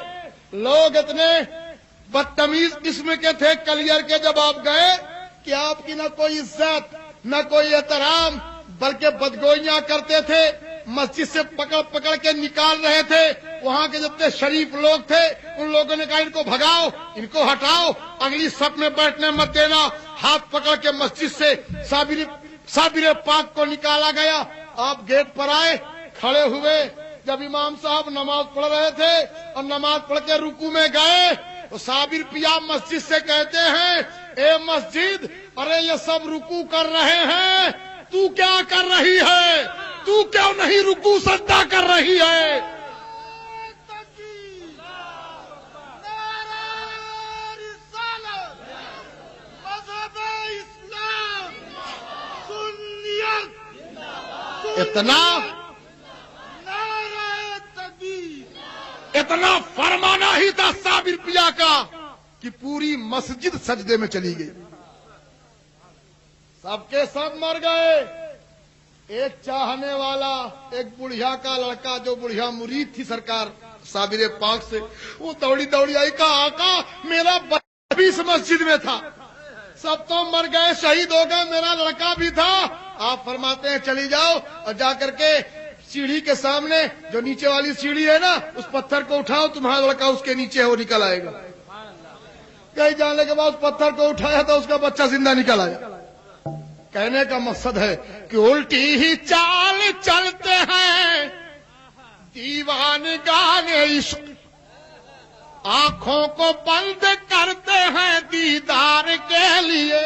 لوگ اتنے بدتمیز قسم کے تھے کلیئر کے، جب آپ گئے کہ آپ کی نہ کوئی عزت نہ کوئی احترام، بلکہ بدگوئیاں کرتے تھے، مسجد سے پکڑ پکڑ کے نکال رہے تھے۔ وہاں کے جتنے شریف لوگ تھے ان لوگوں نے کہا ان کو بھگاؤ، ان کو ہٹاؤ، اگلی صف میں بیٹھنے مت دینا۔ ہاتھ پکڑ کے مسجد سے صابر پاک کو نکالا گیا۔ آپ گیٹ پر آئے، کھڑے ہوئے، جب امام صاحب نماز پڑھ رہے تھے اور نماز پڑھ کے رکوع میں گئے تو صابر پیا مسجد سے کہتے ہیں اے مسجد، ارے یہ سب رکوع کر رہے ہیں، تو کیا کر رہی ہے؟ تو کیوں نہیں رکوع سجدہ کر رہی ہے؟ اتنا فرمانا ہی تھا صابر پیا کا کہ پوری مسجد سجدے میں چلی گئی. سب کے سب مر گئے. ایک چاہنے والا، ایک بڑھیا کا لڑکا جو بڑھیا مرید تھی سرکار صابر پاک سے، وہ دوڑی دوڑی آئی، کہا آقا میرا بچہ بھی اس مسجد میں تھا، سب تو مر گئے، شہید ہو گئے، میرا لڑکا بھی تھا. آپ فرماتے ہیں چلی جاؤ اور جا کر کے سیڑھی کے سامنے جو نیچے والی سیڑھی ہے نا، اس پتھر کو اٹھاؤ، تمہارا لڑکا اس کے نیچے وہ نکل آئے گا. کہیں جانے کے بعد اس پتھر کو اٹھایا تو اس کا بچہ زندہ نکل آیا. کہنے کا مقصد ہے کہ الٹی ہی چال چلتے ہیں دیوانگان عشق، آنکھوں کو بند کرتے ہیں دیدار کے لیے.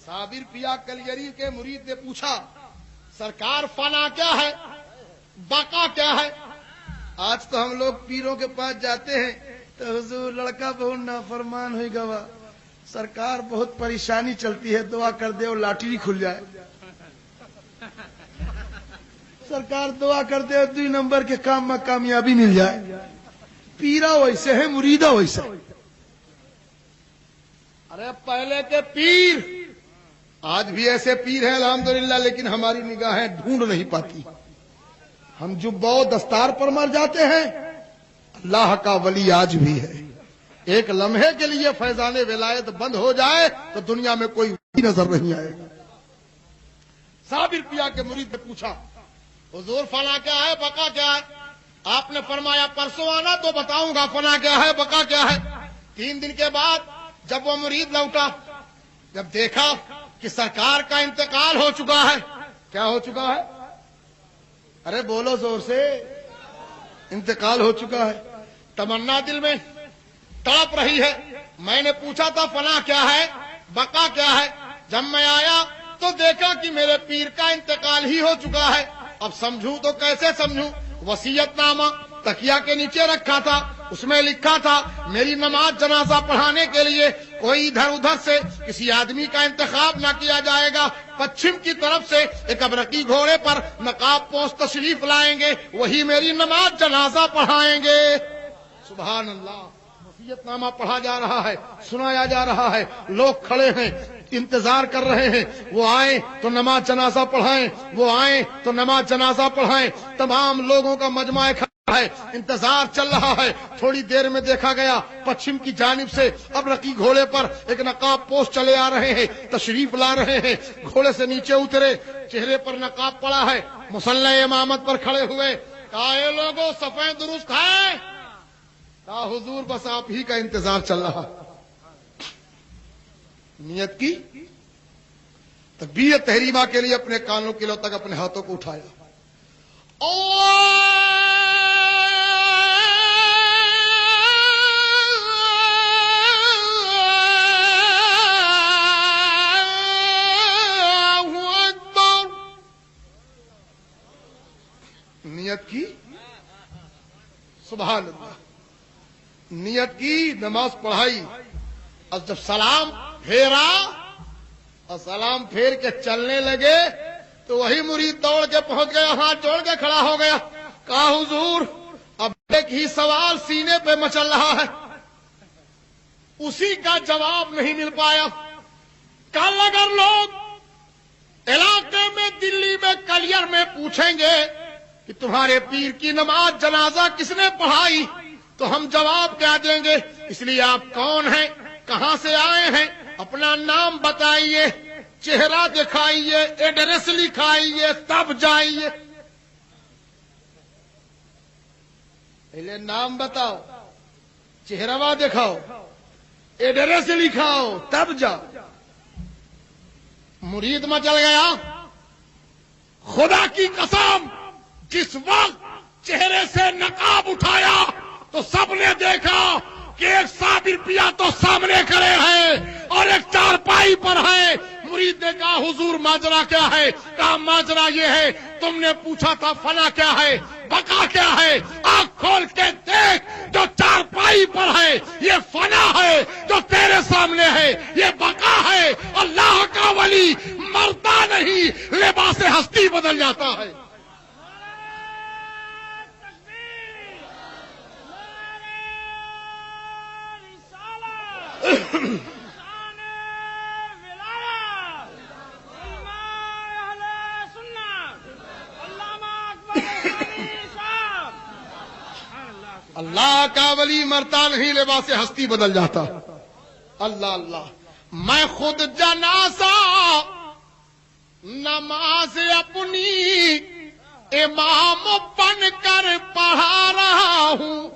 صابر پیا کلیری کے مرید نے پوچھا سرکار فنا کیا ہے، بقا کیا ہے؟ آج تو ہم لوگ پیروں کے پاس جاتے ہیں تو حضور لڑکا بہت نافرمان ہوئی گوا، سرکار بہت پریشانی چلتی ہے، دعا کر دے اور لاٹری کھل جائے. سرکار دعا کر دے 2 نمبر کے کام میں کامیابی مل جائے. پیرا ویسے ہے، مریدا ویسے. ارے پہلے کے پیر، آج بھی ایسے پیر ہیں الحمدللہ، لیکن ہماری نگاہیں ڈھونڈ نہیں پاتی. ہم جبہ و دستار پر مر جاتے ہیں. اللہ کا ولی آج بھی ہے. ایک لمحے کے لیے فیضان ولایت بند ہو جائے تو دنیا میں کوئی ولی نظر نہیں آئے گا. صابر پیا کے مرید نے پوچھا حضور فنا کیا ہے، بقا کیا ہے؟ آپ نے فرمایا پرسوں آنا تو بتاؤں گا فنا کیا ہے، بقا کیا ہے. 3 دن کے بعد جب وہ مرید لوٹا، جب دیکھا کہ سرکار کا انتقال ہو چکا ہے. کیا ہو چکا ہے؟ ارے بولو زور سے. انتقال ہو چکا ہے. تمنا دل میں تڑپ رہی ہے. میں نے پوچھا تھا فنا کیا ہے، بقا کیا ہے. جب میں آیا تو دیکھا کہ میرے پیر کا انتقال ہی ہو چکا ہے. اب سمجھوں تو کیسے سمجھوں؟ وصیت نامہ تکیا کے نیچے رکھا تھا، اس میں لکھا تھا میری نماز جنازہ پڑھانے کے لیے کوئی ادھر ادھر سے کسی آدمی کا انتخاب نہ کیا جائے گا. پچھم کی طرف سے ایک ابرقی گھوڑے پر نقاب پوش تشریف لائیں گے، وہی میری نماز جنازہ پڑھائیں گے. سبحان اللہ. وصیت نامہ پڑھا جا رہا ہے، سنایا جا رہا ہے، لوگ کھڑے ہیں انتظار کر رہے ہیں. وہ آئیں تو نماز جنازہ پڑھائیں، وہ آئیں تو نماز جنازہ پڑھائیں. تمام لوگوں کا مجمع کھڑا ہے، انتظار چل رہا ہے. تھوڑی دیر میں دیکھا گیا پچھم کی جانب سے اب رقی گھوڑے پر ایک نقاب پوش چلے آ رہے ہیں، تشریف لا رہے ہیں. گھوڑے سے نیچے اترے، چہرے پر نقاب پڑا ہے، مصلی امامت پر کھڑے ہوئے. کہا اے لوگوں صفیں درست ہیں؟ کہا حضور بس آپ ہی کا انتظار چل رہا. نیت کی تکبیر تحریمہ کے لیے اپنے کانوں کے لو تک اپنے ہاتھوں کو اٹھایا. نیت کی، سبحان اللہ. نیت کی، نماز پڑھائی. اور جب سلام پھیرا اور سلام پھیر کے چلنے لگے تو وہی مرید دوڑ کے پہنچ گیا، ہاتھ جوڑ کے کھڑا ہو گیا. کہا حضور اب ایک ہی سوال سینے پہ مچل رہا ہے، اسی کا جواب نہیں مل پایا. کل اگر لوگ علاقے میں دلی میں کلیئر میں پوچھیں گے کہ تمہارے پیر کی نماز جنازہ کس نے پڑھائی تو ہم جواب کیا دیں گے؟ اس لیے آپ کون ہیں، کہاں سے آئے ہیں، اپنا نام بتائیے، چہرہ دکھائیے، ایڈریس لکھائیے، تب جائیے. پہلے نام بتاؤ، چہرہ دکھاؤ، ایڈریس لکھاؤ، تب جاؤ. مرید مچل گیا. خدا کی قسم جس وقت چہرے سے نقاب اٹھایا تو سب نے دیکھا کہ ایک صابر پیا تو سامنے کھڑے ہیں اور ایک چارپائی پر ہے. مرید نے کہا حضور ماجرا کیا ہے؟ کہا ماجرا یہ ہے تم نے پوچھا تھا فنا کیا ہے، بقا کیا ہے. آنکھ کھول کے دیکھ، جو چارپائی پر ہے یہ فنا ہے، جو تیرے سامنے ہے یہ بقا ہے. اللہ کا ولی مرتا نہیں، لباس ہستی بدل اللہ کا ولی مرتا نہیں، لباس ہستی بدل جاتا. اللہ اللہ. میں خود جنازہ نماز اپنی امام بن کر پڑھا رہا ہوں.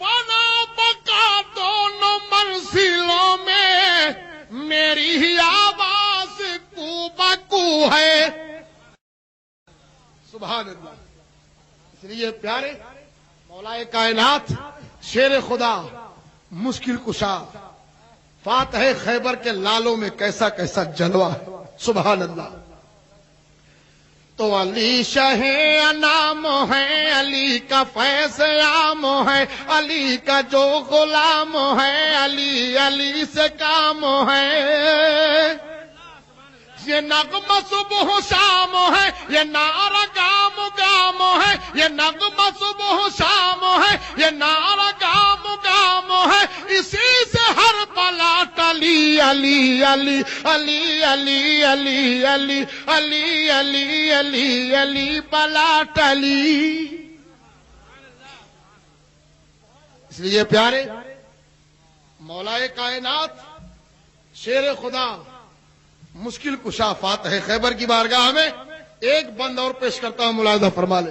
فنا بقا دونوں منزلوں میں میری ہی آواز کو بکو ہے. سبحان اللہ. اس لیے پیارے مولا کائنات، شیر خدا، مشکل کشا، فاتح خیبر کے لالوں میں کیسا کیسا جلوہ ہے. سبحان اللہ. تو علی شاہ انام ہے، علی کا فیض عام ہے، علی کا جو غلام ہے، علی علی سے کام ہے. یہ نغمہ صبح شام ہے، یہ نعرہ گام گام ہے، یہ نغمہ صبح شام ہے، یہ نعرہ گام گام ہے. اسی سے ہر پلا ٹلی. علی علی علی علی علی علی علی علی علی علی پلا ٹلی. اس لیے پیارے مولا کائنات، شیر خدا، مشکل کشا، فاتح خیبر کی بارگاہ میں ایک بند اور پیش کرتا ہوں، ملاحظہ فرما لے.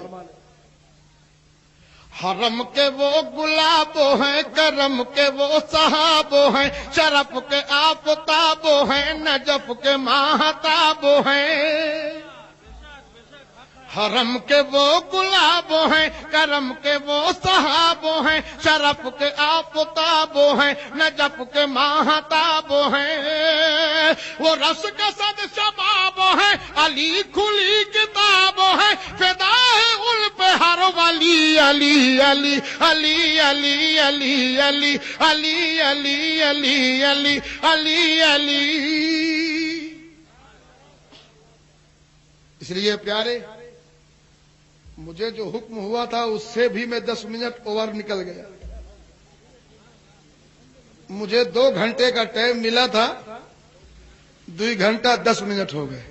حرم کے وہ گلاب ہیں، کرم کے وہ صحاب ہیں، شرف کے آفتاب ہیں، نجف کے ماہتاب ہیں. حرم کے وہ گلاب ہیں، کرم کے وہ صحاب ہیں، شرف کے آفتاب ہیں، نجف کے ماہتاب ہیں. وہ رس کے صد شباب ہیں، علی کھلی کتاب ہے، فدا ہے ان پہ ہر ولی. علی علی علی علی علی علی علی علی علی علی علی علی. اس لیے پیارے مجھے جو حکم ہوا تھا اس سے بھی میں 10 منٹ اوور نکل گیا. مجھے 2 گھنٹے کا ٹائم ملا تھا، 2 گھنٹہ 10 منٹ ہو گئے.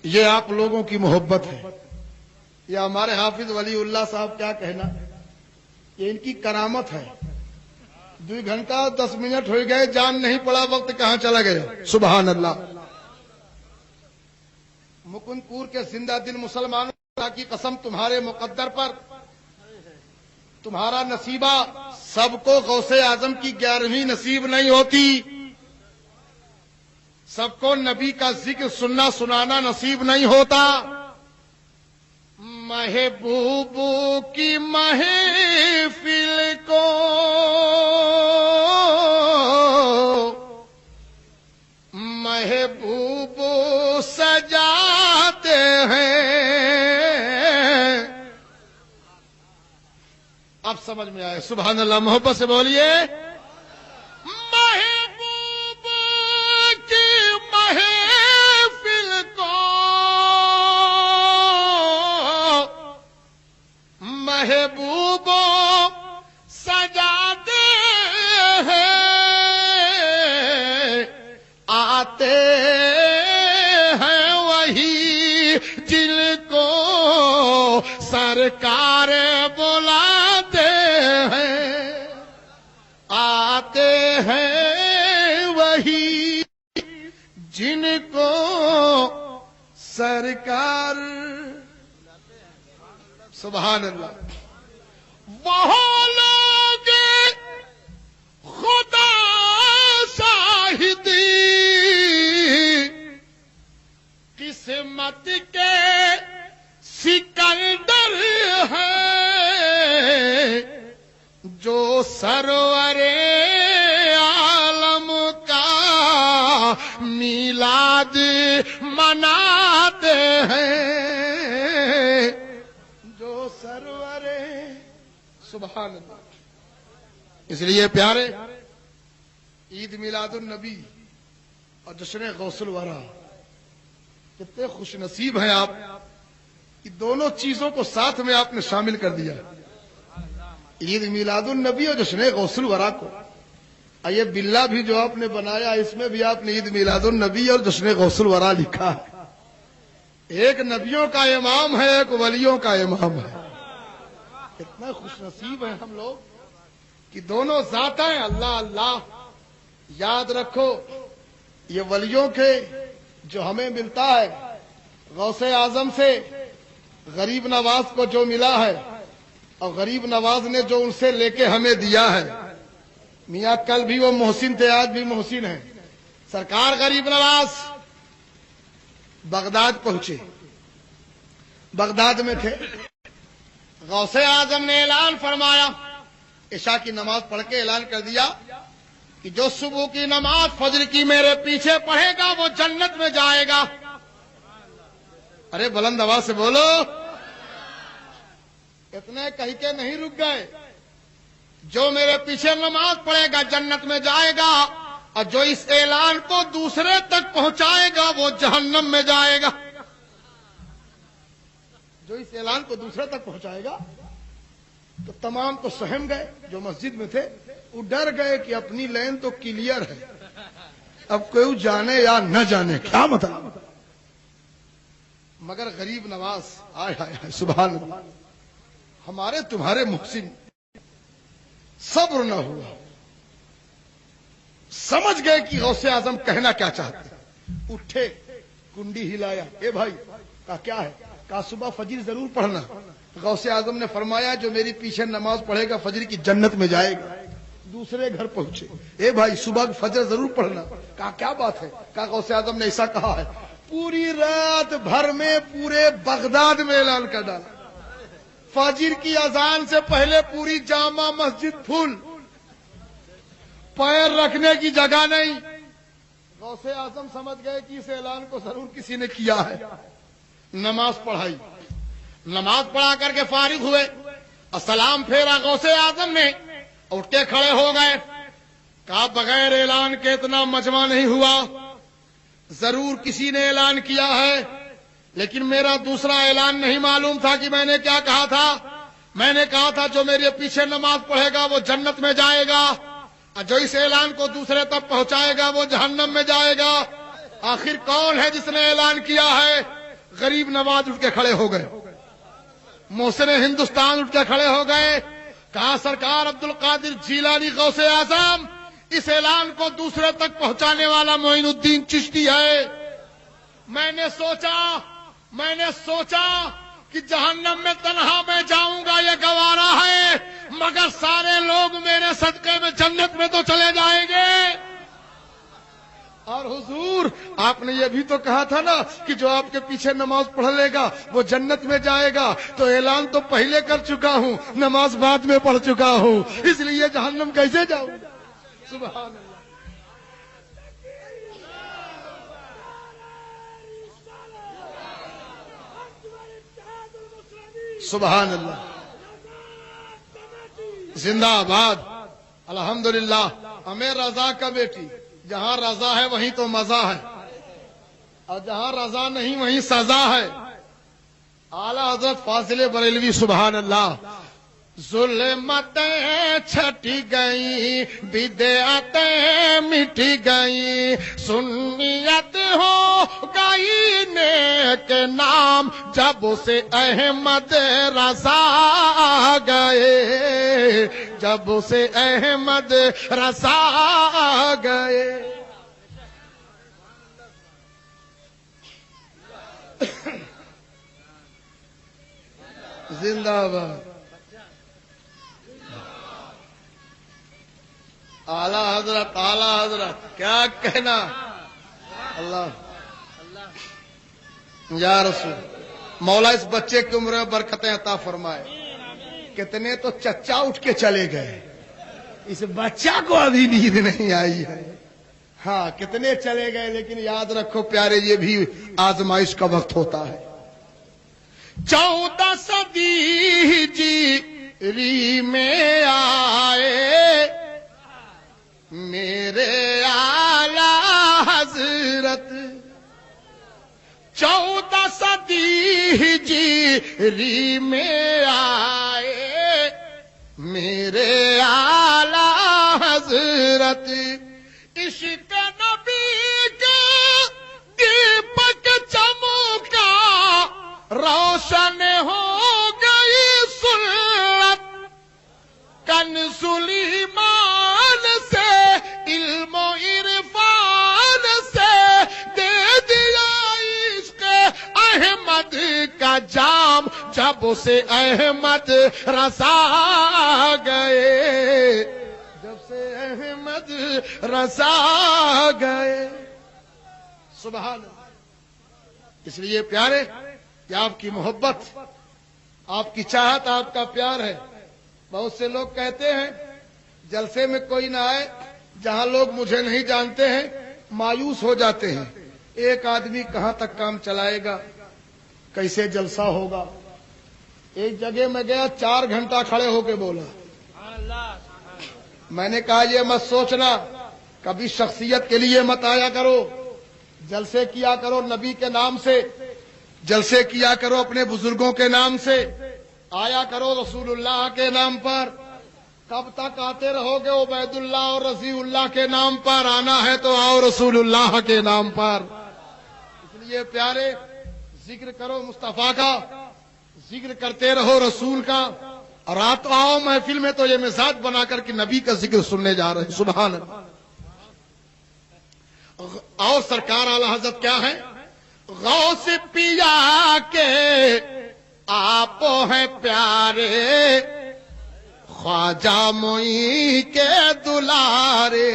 یہ آپ لوگوں کی محبت ہے. یہ ہمارے حافظ ولی اللہ صاحب کیا کہنا، یہ ان کی کرامت ہے. 2 گھنٹہ 10 منٹ ہو گئے، جان نہیں پڑا وقت کہاں چلا گیا. سبحان اللہ. مکند پور کے زندہ دل مسلمانوں کی قسم، تمہارے مقدر پر تمہارا نصیبہ، سب کو غوث اعظم کی 11ویں نصیب نہیں ہوتی. سب کو نبی کا ذکر سننا سنانا نصیب نہیں ہوتا. محبوب کی محفل کو محبوب سجاتے ہیں. اب سمجھ میں آئے. سبحان اللہ. محبت سے بولیے. محبوب کی محفل کو محبوب سجاتے ہیں. آتے ہیں وہی جن کو سرکار بلاتے ہیں. آتے ہیں وہی جن کو سرکار. سبحان اللہ. وہ لوگ خدا شاہدی قسمت کے سکندر ہیں، جو سرور عالم کا میلاد مناتے ہیں. جو سرور. سبحان اللہ. اس لیے پیارے عید میلاد النبی اور جشن غوث الورا، کتنے خوش نصیب ہیں آپ. یہ دونوں چیزوں کو ساتھ میں آپ نے شامل کر دیا. عید میلاد النبی اور جشن غوث الورا کو یہ بلا بھی جو آپ نے بنایا اس میں بھی آپ نے عید میلاد النبی اور جشن غوث الورا لکھا ہے. ایک نبیوں کا امام ہے، ایک ولیوں کا امام ہے. کتنا خوش نصیب ہیں ہم لوگ کہ دونوں ذاتیں اللہ اللہ. یاد رکھو یہ ولیوں کے جو ہمیں ملتا ہے غوث اعظم سے، غریب نواز کو جو ملا ہے اور غریب نواز نے جو ان سے لے کے ہمیں دیا ہے. میاں کل بھی وہ محسن تھے، آج بھی محسن ہیں. سرکار غریب نواز بغداد پہنچے، بغداد میں تھے. غوث اعظم نے اعلان فرمایا، عشاء کی نماز پڑھ کے اعلان کر دیا کہ جو صبح کی نماز فجر کی میرے پیچھے پڑھے گا وہ جنت میں جائے گا. ارے بلند آواز سے بولو. اتنے کہہ کے نہیں رک گئے، جو میرے پیچھے نماز پڑھے گا جنت میں جائے گا، اور جو اس اعلان کو دوسرے تک پہنچائے گا وہ جہنم میں جائے گا. جو اس اعلان کو دوسرے تک پہنچائے گا. تو تمام تو سہم گئے جو مسجد میں تھے، وہ ڈر گئے کہ اپنی لین تو کلیئر ہے، اب کوئی جانے یا نہ جانے کیا مطلب. مگر غریب نواز آئے ہائے سبحان اللہ، ہمارے تمہارے محسن صبر نہ ہوا، سمجھ گئے کہ غوث اعظم کہنا کیا چاہتے. اٹھے، کنڈی ہلایا، اے بھائی کہا کیا ہے؟ کہا صبح فجر ضرور پڑھنا. غوث اعظم نے فرمایا جو میری پیچھے نماز پڑھے گا فجر کی جنت میں جائے گا. دوسرے گھر پہنچے، اے بھائی صبح فجر ضرور پڑھنا. کہا کیا بات ہے؟ کہا غوث اعظم نے ایسا کہا ہے. پوری رات بھر میں پورے بغداد میں اعلان کر ڈالا، فجر کی اذان سے پہلے پوری جامع مسجد پھول، پیر رکھنے کی جگہ نہیں. غوث اعظم سمجھ گئے کہ اس اعلان کو ضرور کسی نے کیا ہے. نماز پڑھائی، نماز پڑھا کر کے فارغ ہوئے اور سلام پھیرا غوث اعظم نے، اٹھ کے کھڑے ہو گئے. کہا بغیر اعلان کے اتنا مجمع نہیں ہوا، ضرور کسی نے اعلان کیا ہے، لیکن میرا دوسرا اعلان نہیں معلوم تھا کہ میں نے کیا کہا تھا. میں نے کہا تھا جو میرے پیچھے نماز پڑھے گا وہ جنت میں جائے گا، اور جو اس اعلان کو دوسرے تک پہنچائے گا وہ جہنم میں جائے گا. آخر کون ہے جس نے اعلان کیا ہے؟ غریب نواز اٹھ کے کھڑے ہو گئے، محسن ہندوستان اٹھ کے کھڑے ہو گئے. کہا سرکار عبد القادر جیلانی غوث اعظم، اس اعلان کو دوسرے تک پہنچانے والا معین الدین چشتی ہے. میں نے سوچا کہ جہنم میں تنہا میں جاؤں گا یہ گوارا ہے، مگر سارے لوگ میرے صدقے میں جنت میں تو چلے جائیں گے. اور حضور آپ نے یہ بھی تو کہا تھا نا کہ جو آپ کے پیچھے نماز پڑھ لے گا وہ جنت میں جائے گا. تو اعلان تو پہلے کر چکا ہوں، نماز بعد میں پڑھ چکا ہوں، اس لیے جہنم کیسے جاؤں؟ سبحان اللہ. سبحان اللہ. زندہ آباد. الحمدللہ. ہمیں رضا کا بیٹی، جہاں رضا ہے وہیں تو مزہ ہے، اور جہاں رضا نہیں وہیں سزا ہے. اعلیٰ حضرت فاضل بریلوی سبحان اللہ. ظلمتیں چھٹی گئی، بدعتیں مٹی گئی، سنیت ہو گئی نیک نام جب سے احمد رضا آ گئے، جب سے احمد رضا آ گئے. زندہ باد. اعلیٰ حضرت کیا کہنا. اللہ یا رسول مولا اس بچے کی عمر میں برکتیں عطا فرمائے. کتنے تو چچا اٹھ کے چلے گئے، اس بچہ کو ابھی نیند نہیں آئی ہے. ہاں کتنے چلے گئے، لیکن یاد رکھو پیارے یہ بھی آزمائش کا وقت ہوتا ہے. 14 صدی ہجری میں آئے میرے اعلیٰ حضرت، 14 صدی ہجری میں آئے میرے اعلیٰ حضرت. حضرت عشق نبی کا دیپک چمکا روشن ہو گئی سنت کنزلیمان سے علم و عرفان سے دے دیا عشق احمد کا جام جب سے احمد رضا گئے جب سے احمد رضا گئے سبحان اللہ. اس لیے پیارے کہ آپ کی محبت آپ کی چاہت آپ کا پیار ہے. بہت سے لوگ کہتے ہیں جلسے میں کوئی نہ آئے جہاں لوگ مجھے نہیں جانتے ہیں مایوس ہو جاتے ہیں. ایک آدمی کہاں تک کام چلائے گا کیسے جلسہ ہوگا. ایک جگہ میں گیا 4 گھنٹہ کھڑے ہو کے بولا. میں نے کہا یہ مت سوچنا کبھی شخصیت کے لیے مت آیا کرو جلسے کیا کرو نبی کے نام سے جلسے کیا کرو اپنے بزرگوں کے نام سے آیا کرو رسول اللہ کے نام پر. کب تک آتے رہو گے عبید اللہ اور رضی اللہ کے نام پر آنا ہے تو آؤ رسول اللہ کے نام پر. اس لیے پیارے ذکر کرو مصطفیٰ کا ذکر کرتے رہو رسول کا اور رات آؤ محفل میں تو یہ مزاج بنا کر کے نبی کا ذکر سننے جا رہے ہیں. سبحان اللہ. اور سرکار اعلی حضرت کیا ہے غوث پیا کے آپ ہیں پیارے خواجہ معین کے دلارے.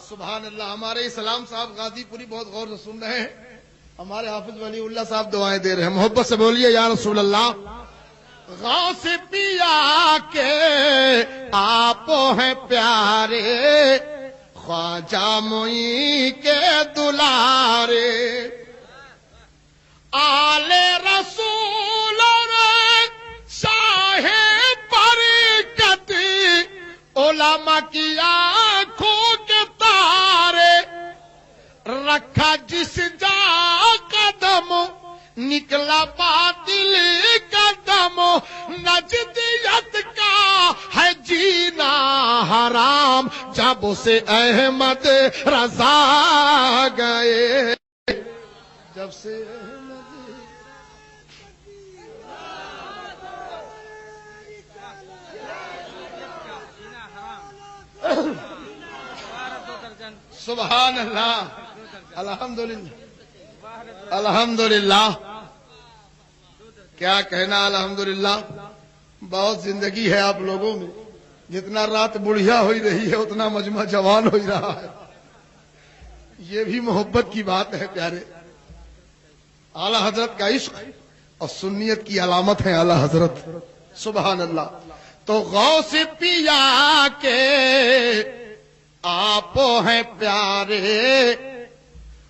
سبحان اللہ. ہمارے اسلام صاحب غازی پوری بہت غور سے سن رہے ہیں. ہمارے حافظ ولی اللہ صاحب دعائیں دے رہے ہیں. محبت سے بولیے یا رسول اللہ. غوث پیا کے آپ ہیں پیارے خواجہ معین کے دلارے آل رسول اور شاہ برکت علماء کی آنکھوں کے تارے رکھا جس جا قدم نکلا باطل قدم نجدیت کا ہے جینا حرام جب سے احمد رضا گئے جب سے سبحان اللہ. الحمدللہ الحمدللہ. کیا کہنا الحمدللہ. بہت زندگی ہے آپ لوگوں میں. جتنا رات بڑھیا ہو رہی ہے اتنا مجمع جوان ہو رہا ہے. یہ بھی محبت کی بات ہے پیارے. اعلی حضرت کا عشق اور سنیت کی علامت ہے اعلی حضرت. سبحان اللہ. تو غوث پیا کے آپ ہیں پیارے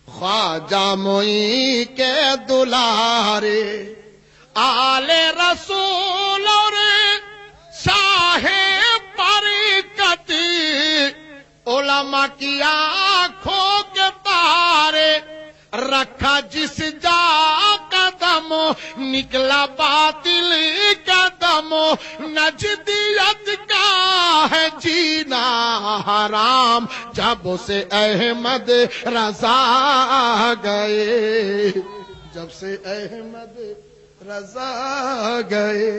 خواجہ معین کے دلارے آل رسول اور شاہ برکت علماء کی آنکھوں کے تارے رکھا جس جا قدم نکلا باطل قدم نجدیت کا ہے جینا حرام جب سے احمد رضا گئے جب سے احمد رضا گئے.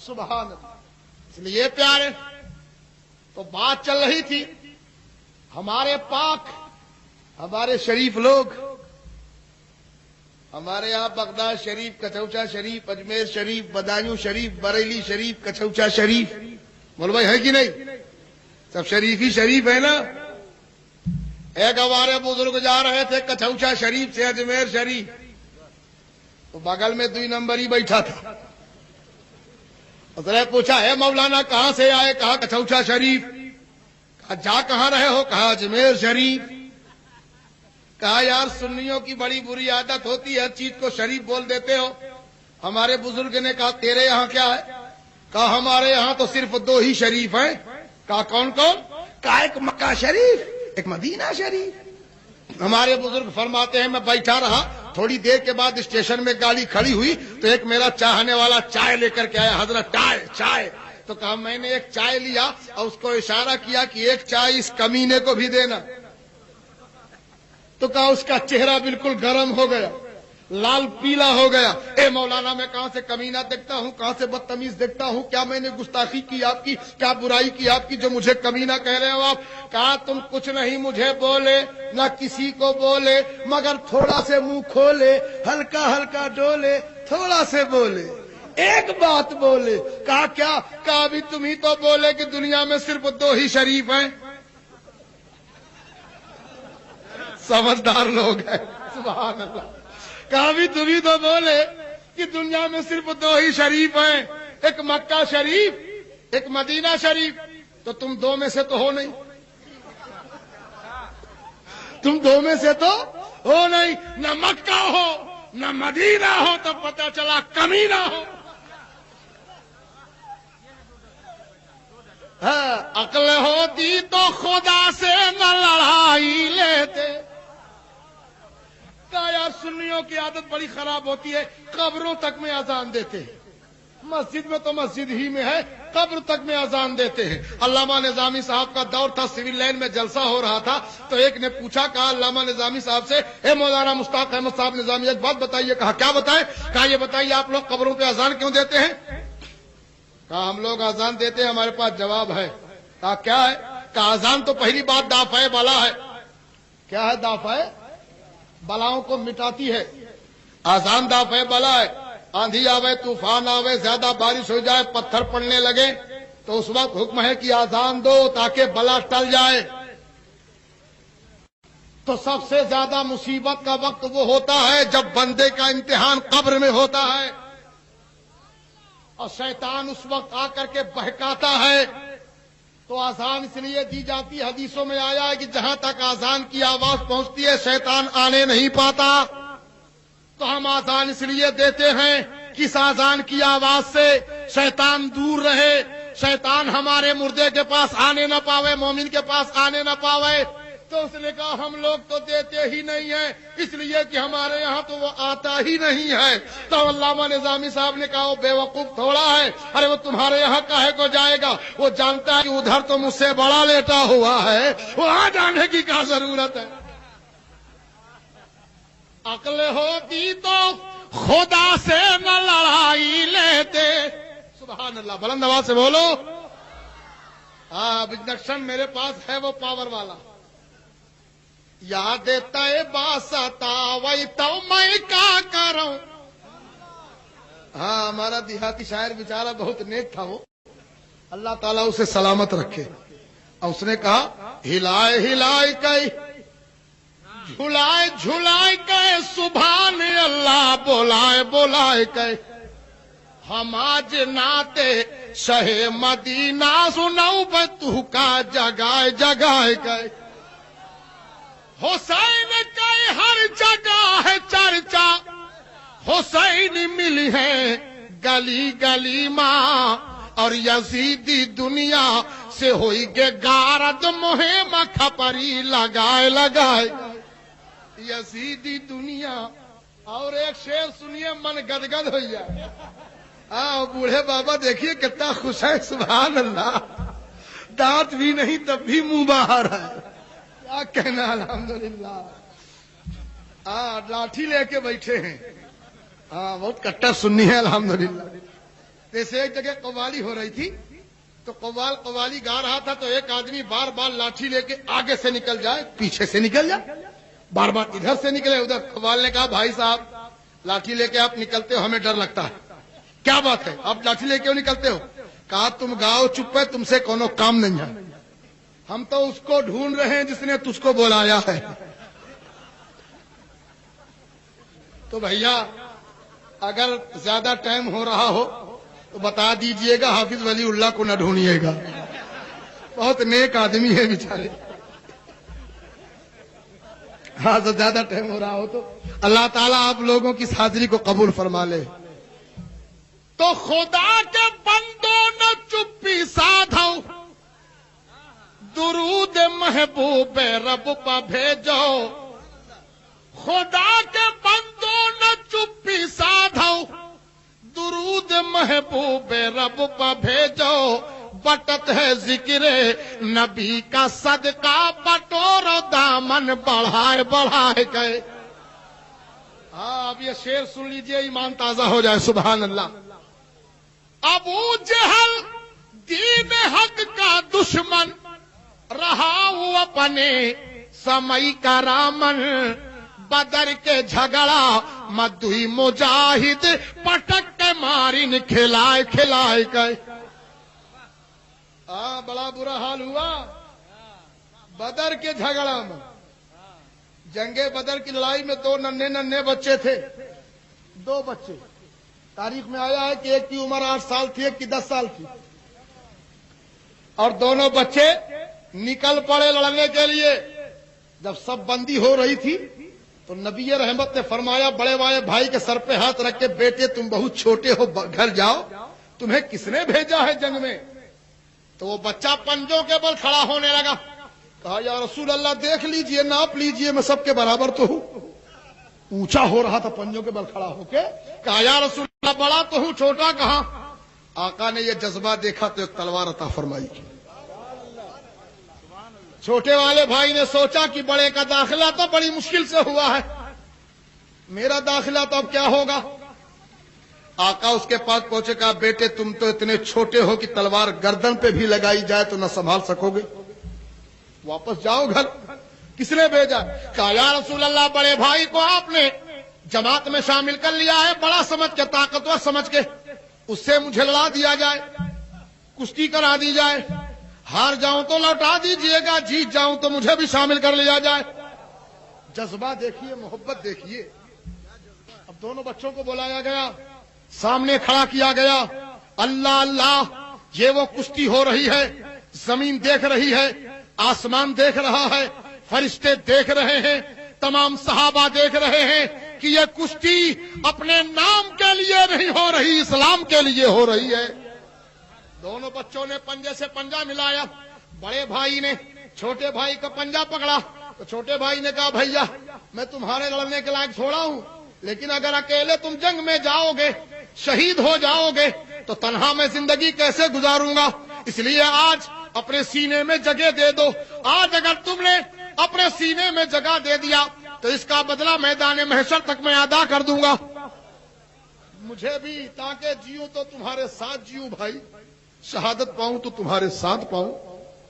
سبحان اللہ. اس لیے پیارے تو بات چل رہی تھی ہمارے پاک ہمارے شریف لوگ ہمارے یہاں بغداد شریف کچوچا شریف اجمیر شریف بدایوں شریف بریلی شریف کچوچا شریف بول بھائی ہے کہ نہیں سب شریف ہی شریف ہے نا. ایک ہمارے بزرگ جا رہے تھے کچوچا شریف سے اجمیر شریف تو بغل میں 2 نمبر ہی بیٹھا تھا. حضرت پوچھا ہے مولانا کہاں سے آئے کہا کچوچا شریف. کہا جا کہاں رہے ہو کہا اجمیر شریف. کہا یار سنیوں کی بڑی بری عادت ہوتی ہے ہر چیز کو شریف بول دیتے ہو. ہمارے بزرگ نے کہا تیرے یہاں کیا ہے کہا ہمارے یہاں تو صرف 2 ہی شریف ہیں. کہا کون کون کہا ایک مکہ شریف ایک مدینہ شریف. ہمارے بزرگ فرماتے ہیں میں بیٹھا رہا تھوڑی دیر کے بعد اسٹیشن میں گاڑی کھڑی ہوئی تو ایک میرا چاہنے والا چائے لے کر کے آیا. حضرت چائے چائے تو کہا میں نے ایک چائے لیا اور اس کو اشارہ کیا کہ ایک چائے اس کمینے کو بھی دینا. تو کہا اس کا چہرہ بالکل گرم ہو گیا, لال پیلا ہو گیا. اے مولانا میں کہاں سے کمینہ دیکھتا ہوں, کہاں سے بدتمیز دیکھتا ہوں, کیا میں نے گستاخی کی آپ کی, کیا برائی کی آپ کی جو مجھے کمینہ کہہ رہے ہو آپ؟ کہا تم کچھ نہیں مجھے بولے نہ کسی کو بولے, مگر تھوڑا سے منہ کھولے, ہلکا ہلکا ڈولے, تھوڑا سے بولے, ایک بات بولے. کہا کیا؟ کہا بھی تم ہی تو بولے کہ دنیا میں صرف 2 ہی شریف ہیں. سمجھدار لوگ ہیں, سبحان اللہ. کہا بھی تم ہی تو بولے کہ دنیا میں صرف 2 ہی شریف ہیں, ایک مکہ شریف, ایک مدینہ شریف. تو تم 2 میں سے تو ہو نہیں, تم 2 میں سے تو ہو نہیں. نہ مکہ ہو نہ مدینہ ہو تو پتہ چلا کمینہ ہو. عقل ہوتی تو خدا سے نہ لڑائی لیتے. یار سنیوں کی عادت بڑی خراب ہوتی ہے, قبروں تک میں اذان دیتے ہیں. مسجد میں تو مسجد ہی میں ہے, قبر تک میں اذان دیتے ہیں. علامہ نظامی صاحب کا دور تھا, سول لائن میں جلسہ ہو رہا تھا, تو ایک نے پوچھا, کہا علامہ نظامی صاحب سے, اے مولانا مشتاق احمد صاحب نظامی ایک بات بتائیے. کہا کیا بتائیں؟ کہا یہ بتائیے آپ لوگ قبروں پہ اذان کیوں دیتے ہیں؟ کہا ہم لوگ اذان دیتے ہیں, ہمارے پاس جواب ہے. کہا کیا ہے؟ کہا اذان تو پہلی بات دافع بلا ہے. کیا ہے دافع؟ بلاؤں کو مٹاتی ہے. اذان دافع بلا ہے. آندھی آوے, طوفان آوے, زیادہ بارش ہو جائے, پتھر پڑنے لگے, تو اس وقت حکم ہے کہ اذان دو تاکہ بلا ٹل جائے. تو سب سے زیادہ مصیبت کا وقت وہ ہوتا ہے جب بندے کا امتحان قبر میں ہوتا ہے, اور شیطان اس وقت آ کر کے بہکاتا ہے. تو اذان اس لیے دی جاتی, حدیثوں میں آیا ہے کہ جہاں تک اذان کی آواز پہنچتی ہے شیطان آنے نہیں پاتا. تو ہم اذان اس لیے دیتے ہیں کہ اس اذان کی آواز سے شیطان دور رہے, شیطان ہمارے مردے کے پاس آنے نہ پاوے, مومن کے پاس آنے نہ پاوے. تو اس نے کہا ہم لوگ تو دیتے ہی نہیں ہیں, اس لیے کہ ہمارے یہاں تو وہ آتا ہی نہیں ہے. تو علامہ نظامی صاحب نے کہا وہ بے وقوف تھوڑا ہے, ارے وہ تمہارے یہاں کاہے کو جائے گا, وہ جانتا ہے کہ ادھر تو مجھ سے بڑا لیٹا ہوا ہے, وہاں جانے کی کیا ضرورت ہے. عقل ہوتی تو خدا سے نہ لڑائی لیتے. سبحان اللہ, بلند آواز سے بولو. ہاں انڈکشن میرے پاس ہے وہ پاور والا. یاد تے باستا وہی تو میں کیا کروں. ہاں ہمارا دیہاتی شاعر بیچارہ بہت نیک تھا, وہ اللہ تعالیٰ اسے سلامت رکھے. اور اس نے کہا ہلائے ہلائے کے جھلائے جھلائے کے سبحان اللہ بولائے بولائے کے ہم آج ناتے شہ مدینہ سنو بتو کا جگائے جگائے کے. حسین کے ہر جگہ ہے چرچا, حسین ملی ہے گلی گلی ماں, اور یزیدی دنیا سے ہوئی گے گارد مہم کھپری لگائے لگائے. یزیدی دنیا. اور ایک شعر سنیے من گدگد ہو جائے. ہاں بوڑھے بابا دیکھیے کتنا خوش ہے, سبحان اللہ, دانت بھی نہیں تب بھی منہ باہر ہے. کیا کہنا, الحمدللہ. ہاں لاٹھی لے کے بیٹھے ہیں. ہاں بہت کٹر سننی ہے الحمدللہ. جیسے ایک جگہ قوالی ہو رہی تھی, تو قوالی گا رہا تھا, تو ایک آدمی بار بار لاٹھی لے کے آگے سے نکل جائے, پیچھے سے نکل جائے, بار بار ادھر سے نکلے ادھر. قوال نے کہا بھائی صاحب لاٹھی لے کے آپ نکلتے ہو, ہمیں ڈر لگتا ہے. کیا بات ہے, آپ لاٹھی لے کے نکلتے ہو؟ کہا تم گاؤ چپ ہے, تم سے کونو کام نہیں ہے, ہم تو اس کو ڈھونڈ رہے ہیں جس نے تجھ کو بلایا ہے. تو بھیا اگر زیادہ ٹائم ہو رہا ہو تو بتا دیجئے گا, حافظ ولی اللہ کو نہ ڈھونڈیے گا, بہت نیک آدمی ہے بیچارے. ہاں تو زیادہ ٹائم ہو رہا ہو تو اللہ تعالیٰ آپ لوگوں کی حاضری کو قبول فرما لے. تو خدا کے بندوں نہ چپی سادھو, درود محبوب رب پہ بھیجو. خدا کے بندوں نہ چپی سادھو, درود محبوب رب پہ بھیجو بٹت ہے ذکر نبی کا صدقہ بٹورو دامن بڑھائے بڑھائے گئے. ہاں اب یہ شعر سن لیجئے ایمان تازہ ہو جائے. سبحان اللہ. ابو جہل دین حق کا دشمن رہا وہ اپنے سمئی کا رامن بدر کے جھگڑا مدوی مجاہد پٹک کے مارن کھلائے کھلائے گئے. بڑا برا حال ہوا بدر کے جھگڑا میں. جنگ بدر کی لڑائی میں 2 ننھے ننھے بچے تھے. 2 بچے. تاریخ میں آیا ہے کہ ایک کی عمر 8 سال تھی ایک کی 10 سال تھی اور دونوں بچے نکل پڑے لڑنے کے لیے. جب سب بندی ہو رہی تھی تو نبی رحمت نے فرمایا بڑے والے بھائی کے سر پہ ہاتھ رکھ کے بیٹے تم بہت چھوٹے ہو گھر جاؤ تمہیں کس نے بھیجا ہے جنگ میں. تو وہ بچہ پنجوں کے بل کھڑا ہونے لگا. کہا یا رسول اللہ دیکھ لیجئے ناپ لیجئے میں سب کے برابر تو ہوں. اونچا ہو رہا تھا پنجوں کے بل کھڑا ہو کے. کہا یا رسول اللہ بڑا تو ہوں چھوٹا کہاں. آقا نے یہ جذبہ دیکھا تو ایک تلوار عطا فرمائی. چھوٹے والے بھائی نے سوچا کہ بڑے کا داخلہ تو بڑی مشکل سے ہوا ہے میرا داخلہ تو اب کیا ہوگا. آقا اس کے پاس پہنچے. کہا بیٹے تم تو اتنے چھوٹے ہو کہ تلوار گردن پہ بھی لگائی جائے تو نہ سنبھال سکو گے. واپس جاؤ گھر. کس نے بھیجا. کہا یا رسول اللہ بڑے بھائی کو آپ نے جماعت میں شامل کر لیا ہے بڑا سمجھ کے طاقتور سمجھ کے اس سے مجھے لڑا دیا جائے کشتی کرا دی جائے. ہار جاؤں تو لوٹا دیجئے گا جیت جاؤں تو مجھے بھی شامل کر لیا جائے. جذبہ دیکھیے محبت دیکھیے. اب دونوں بچوں کو بلایا گیا سامنے کھڑا کیا گیا. اللہ اللہ یہ وہ کشتی ہو رہی ہے. زمین دیکھ رہی ہے آسمان دیکھ رہا ہے فرشتے دیکھ رہے ہیں تمام صحابہ دیکھ رہے ہیں کہ یہ کشتی اپنے نام کے لیے نہیں ہو رہی اسلام کے لیے ہو رہی ہے. دونوں بچوں نے پنجے سے پنجا ملایا. بڑے بھائی نے چھوٹے بھائی کا پنجا پکڑا تو چھوٹے بھائی نے کہا بھیا میں تمہارے لڑنے کے لائق چھوڑا ہوں لیکن اگر اکیلے تم جنگ میں جاؤ گے شہید ہو جاؤ گے تو تنہا میں زندگی کیسے گزاروں گا. اس لیے آج اپنے سینے میں جگہ دے دو. آج اگر تم نے اپنے سینے میں جگہ دے دیا تو اس کا بدلہ میدان محشر تک میں ادا کر دوں گا. مجھے بھی تاکہ جیوں تو تمہارے ساتھ جیوں بھائی شہادت پاؤں تو تمہارے ساتھ پاؤں.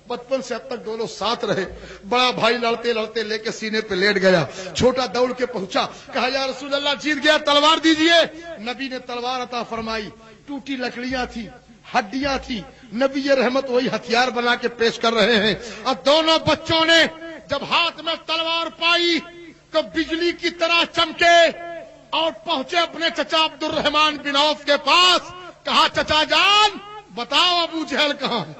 بچپن سے اب تک دونوں ساتھ رہے. بڑا بھائی لڑتے لڑتے لے کے سینے پہ لیٹ گیا. چھوٹا دوڑ کے پہنچا. کہا یا رسول اللہ جیت گیا تلوار دیجئے. نبی نے تلوار عطا فرمائی. ٹوٹی لکڑیاں تھی ہڈیاں تھی. نبی رحمت وہی ہتھیار بنا کے پیش کر رہے ہیں. اب دونوں بچوں نے جب ہاتھ میں تلوار پائی تو بجلی کی طرح چمکے اور پہنچے اپنے چچا عبد الرحمان بن عوف کے پاس. کہا چچا جان بتاؤ ابو جہل کہاں ہے.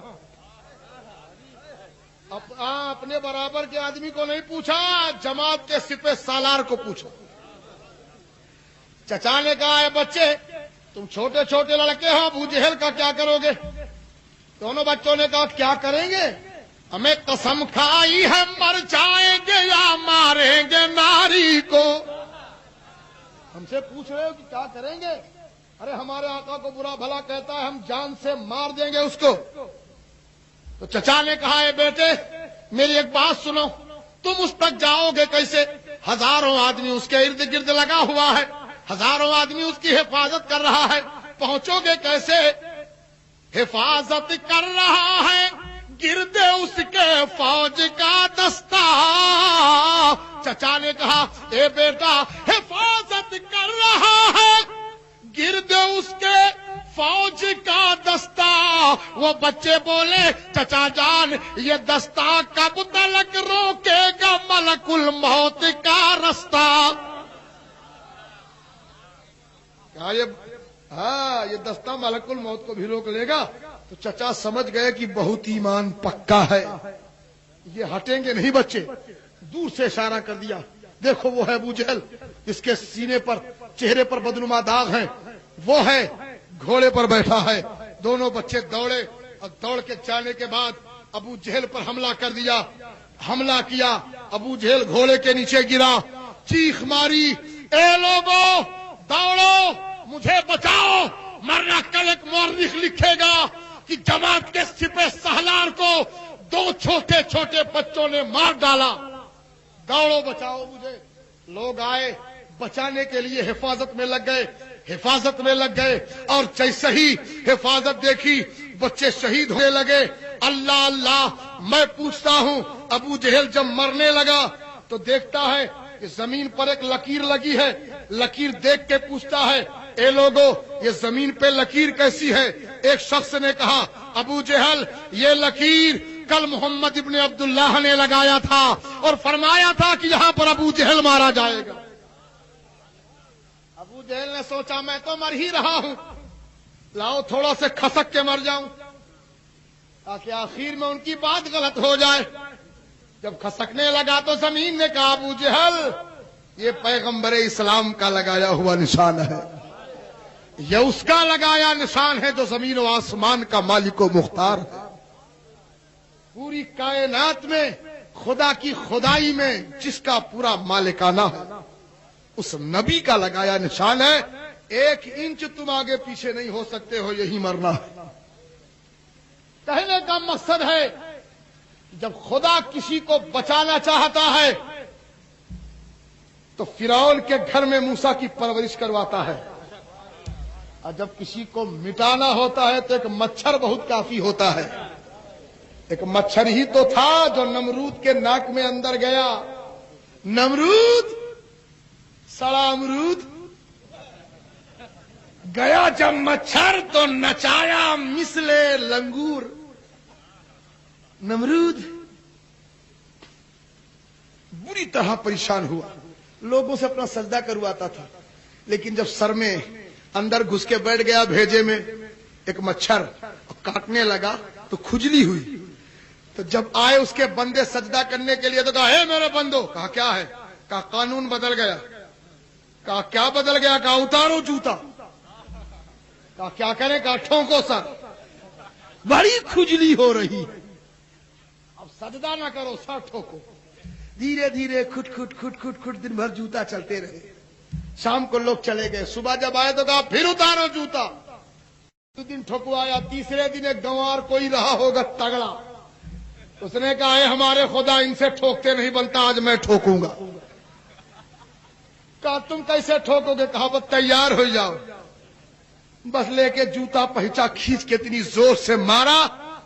اپنے برابر کے آدمی کو نہیں پوچھا جماعت کے سپہ سالار کو پوچھا. چچا نے کہا اے بچے تم چھوٹے چھوٹے لڑکے ہو ابو جہل کا کیا کرو گے. دونوں بچوں نے کہا کیا کریں گے ہمیں قسم کھائی ہے مر جائیں گے یا ماریں گے ناری کو. ہم سے پوچھ رہے ہو کہ کیا کریں گے. ارے ہمارے آقا کو برا بھلا کہتا ہے ہم جان سے مار دیں گے اس کو. تو چچا نے کہا اے بیٹے میری ایک بات سنو تم اس تک جاؤ گے کیسے. ہزاروں آدمی اس کے ارد گرد لگا ہوا ہے ہزاروں آدمی اس کی حفاظت کر رہا ہے. پہنچو گے کیسے. حفاظت کر رہا ہے گرد اس کے فوج کا دستہ. چچا نے کہا اے بیٹا حفاظت کر رہا ہے گرد اس کے فوج کا دستہ. وہ بچے بولے چچا جان یہ دستہ کب تلک روکے گا ملک الموت کا رستہ. یہ دستہ ملک الموت کو بھی روک لے گا. تو چچا سمجھ گئے کہ بہت ایمان پکا ہے یہ ہٹیں گے نہیں بچے. دور سے اشارہ کر دیا دیکھو وہ ہے ابو جہل جس کے سینے پر چہرے پر بدنما داغ ہیں وہ ہے گھوڑے پر بیٹھا ہے. دونوں بچے دوڑے اور دوڑ کے جانے کے بعد ابو جہل پر حملہ کر دیا. حملہ کیا ابو جہل گھوڑے کے نیچے گرا چیخ ماری اے لوگوں دوڑو مجھے بچاؤ مرنا کل ایک مورخ لکھے گا کہ جماعت کے سپہ سالار کو 2 چھوٹے چھوٹے بچوں نے مار ڈالا. دوڑو بچاؤ مجھے. لوگ آئے بچانے کے لیے حفاظت میں لگ گئے اور جیسے ہی حفاظت دیکھی بچے شہید ہونے لگے. اللہ اللہ. میں پوچھتا ہوں ابو جہل جب مرنے لگا تو دیکھتا ہے کہ زمین پر ایک لکیر لگی ہے. لکیر دیکھ کے پوچھتا ہے اے لوگو یہ زمین پہ لکیر کیسی ہے؟ ایک شخص نے کہا ابو جہل یہ لکیر کل محمد ابن عبداللہ نے لگایا تھا اور فرمایا تھا کہ یہاں پر ابو جہل مارا جائے گا. ابو جہل نے سوچا میں تو مر ہی رہا ہوں, لاؤ تھوڑا سے کھسک کے مر جاؤں تاکہ آخر میں ان کی بات غلط ہو جائے. جب کھسکنے لگا تو زمین نے کہا ابو جہل یہ پیغمبر اسلام کا لگایا ہوا نشان ہے, یہ اس کا لگایا نشان ہے جو زمین و آسمان کا مالک و مختار ہے. پوری کائنات میں خدا کی خدائی میں جس کا پورا مالکانہ ہے اس نبی کا لگایا نشان ہے. 1 انچ تم آگے پیچھے نہیں ہو سکتے ہو, یہی مرنا ہے. کہنے کا مقصد ہے جب خدا کسی کو بچانا چاہتا ہے تو فرعون کے گھر میں موسیٰ کی پرورش کرواتا ہے, اور جب کسی کو مٹانا ہوتا ہے تو ایک مچھر بہت کافی ہوتا ہے. ایک مچھر ہی تو تھا جو نمرود کے ناک میں اندر گیا. نمرود سڑا امرود گیا جب مچھر تو نچایا مثل لنگور. نمرود بری طرح پریشان ہوا, لوگوں سے اپنا سجدہ کرواتا تھا, لیکن جب سر میں اندر گھس کے بیٹھ گیا بھیجے میں ایک مچھر کاٹنے لگا تو کھجلی ہوئی. تو جب آئے اس کے بندے سجدہ کرنے کے لیے تو کہا اے میرے بندو. کہا کیا ہے؟ کہا قانون بدل گیا. کہا کیا بدل گیا؟ کہا اتارو جوتا. کہا کیا کریں؟ کہا ٹھونکو سر, بڑی کھجلی ہو رہی. اب سجدہ نہ کرو, سر ٹھوکو. دھیرے دھیرے کھٹ کھٹ کھٹ کھٹ کھٹ دن بھر جوتا چلتے رہے. شام کو لوگ چلے گئے. صبح جب آئے تو کہا پھر اتارو جوتا. 2 دن ٹھوکوایا. تیسرے دن ایک گنوار کوئی رہا ہوگا تگڑا, اس نے کہا اے ہمارے خدا ان سے ٹھوکتے نہیں بنتا, آج میں ٹھوکوں گا. کہا تم کیسے ٹھوکو گے؟ کہا بس تیار ہو جاؤ. بس لے کے جوتا پہچا کھینچ کے اتنی زور سے مارا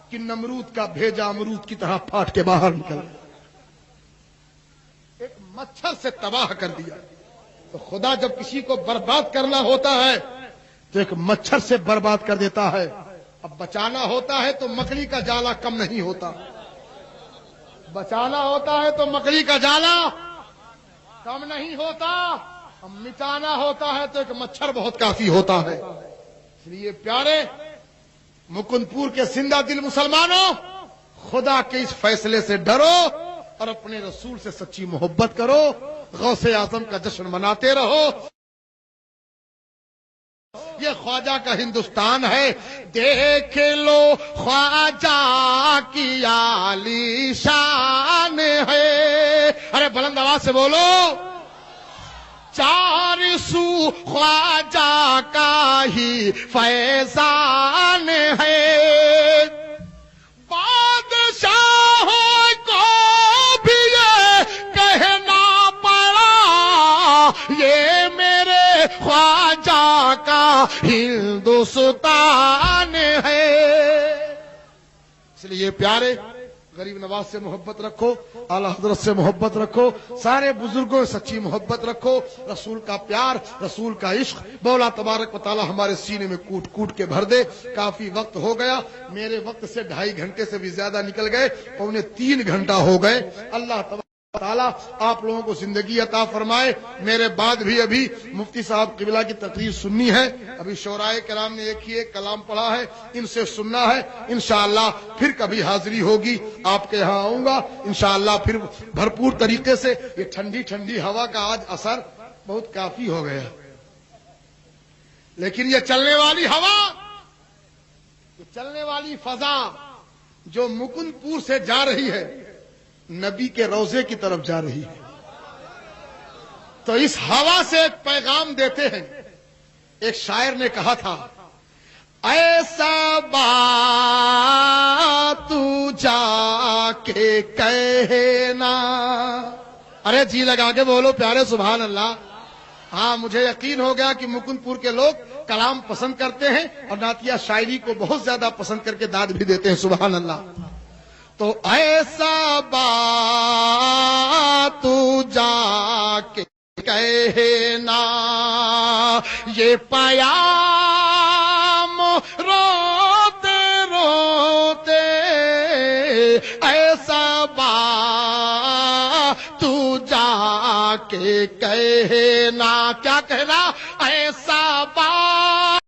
کہ نمرود کا بھیجا امرود کی طرح پھاٹ کے باہر نکل. ایک مچھر سے تباہ کر دیا. تو خدا جب کسی کو برباد کرنا ہوتا ہے تو ایک مچھر سے برباد کر دیتا ہے. اب بچانا ہوتا ہے تو مکڑی کا جالا کم نہیں ہوتا. بچانا ہوتا ہے تو مکڑی کا جالا کم نہیں ہوتا. مٹانا ہوتا ہے تو ایک مچھر بہت کافی ہوتا ہے. اس لیے پیارے مکند پور کے زندہ دل مسلمانوں, خدا کے اس فیصلے سے ڈرو اور اپنے رسول سے سچی محبت کرو. غوث اعظم کا جشن مناتے رہو. یہ خواجہ کا ہندوستان ہے. دیکھ لو خواجہ کی عالی شان ہے. ارے بلند آواز سے بولو. 4 سو خواجہ کا ہی فیضان ہے. بادشاہوں کو بھی یہ کہنا پڑا یہ میرے خواجہ کا ہندوستان ہے. اس لیے پیارے غریب نواز سے محبت رکھو, اعلی حضرت سے محبت رکھو, سارے بزرگوں سے سچی محبت رکھو. رسول کا پیار, رسول کا عشق مولا تبارک و تعالی ہمارے سینے میں کوٹ کوٹ کے بھر دے. کافی وقت ہو گیا, میرے وقت سے 2.5 گھنٹے سے بھی زیادہ نکل گئے, 2.75 گھنٹہ ہو گئے. اللہ تبارک تعالیٰ آپ لوگوں کو زندگی عطا فرمائے. میرے بعد بھی ابھی مفتی صاحب قبلہ کی تقریر سننی ہے. ابھی شورائے کرام نے ایک ہی ایک کلام پڑھا ہے, ان سے سننا ہے. انشاءاللہ پھر کبھی حاضری ہوگی, آپ کے یہاں آؤں گا انشاءاللہ پھر بھرپور طریقے سے. یہ ٹھنڈی ٹھنڈی ہوا کا آج اثر بہت کافی ہو گیا, لیکن یہ چلنے والی ہوا, یہ چلنے والی فضا جو مکند پور سے جا رہی ہے نبی کے روضے کی طرف جا رہی ہے. تو اس ہوا سے ایک پیغام دیتے ہیں. ایک شاعر نے کہا تھا ایسا بات تو جا کے کہنا. ارے جی لگا کے بولو پیارے سبحان اللہ. ہاں مجھے یقین ہو گیا کہ مکند پور کے لوگ کلام پسند کرتے ہیں اور نعتیہ شاعری کو بہت زیادہ پسند کر کے داد بھی دیتے ہیں. سبحان اللہ. تو ایسا بات تو جا کے کہنا یہ پیام روتے روتے ایسا بات تو جا کے کہنا. کیا کہنا؟ ایسا بات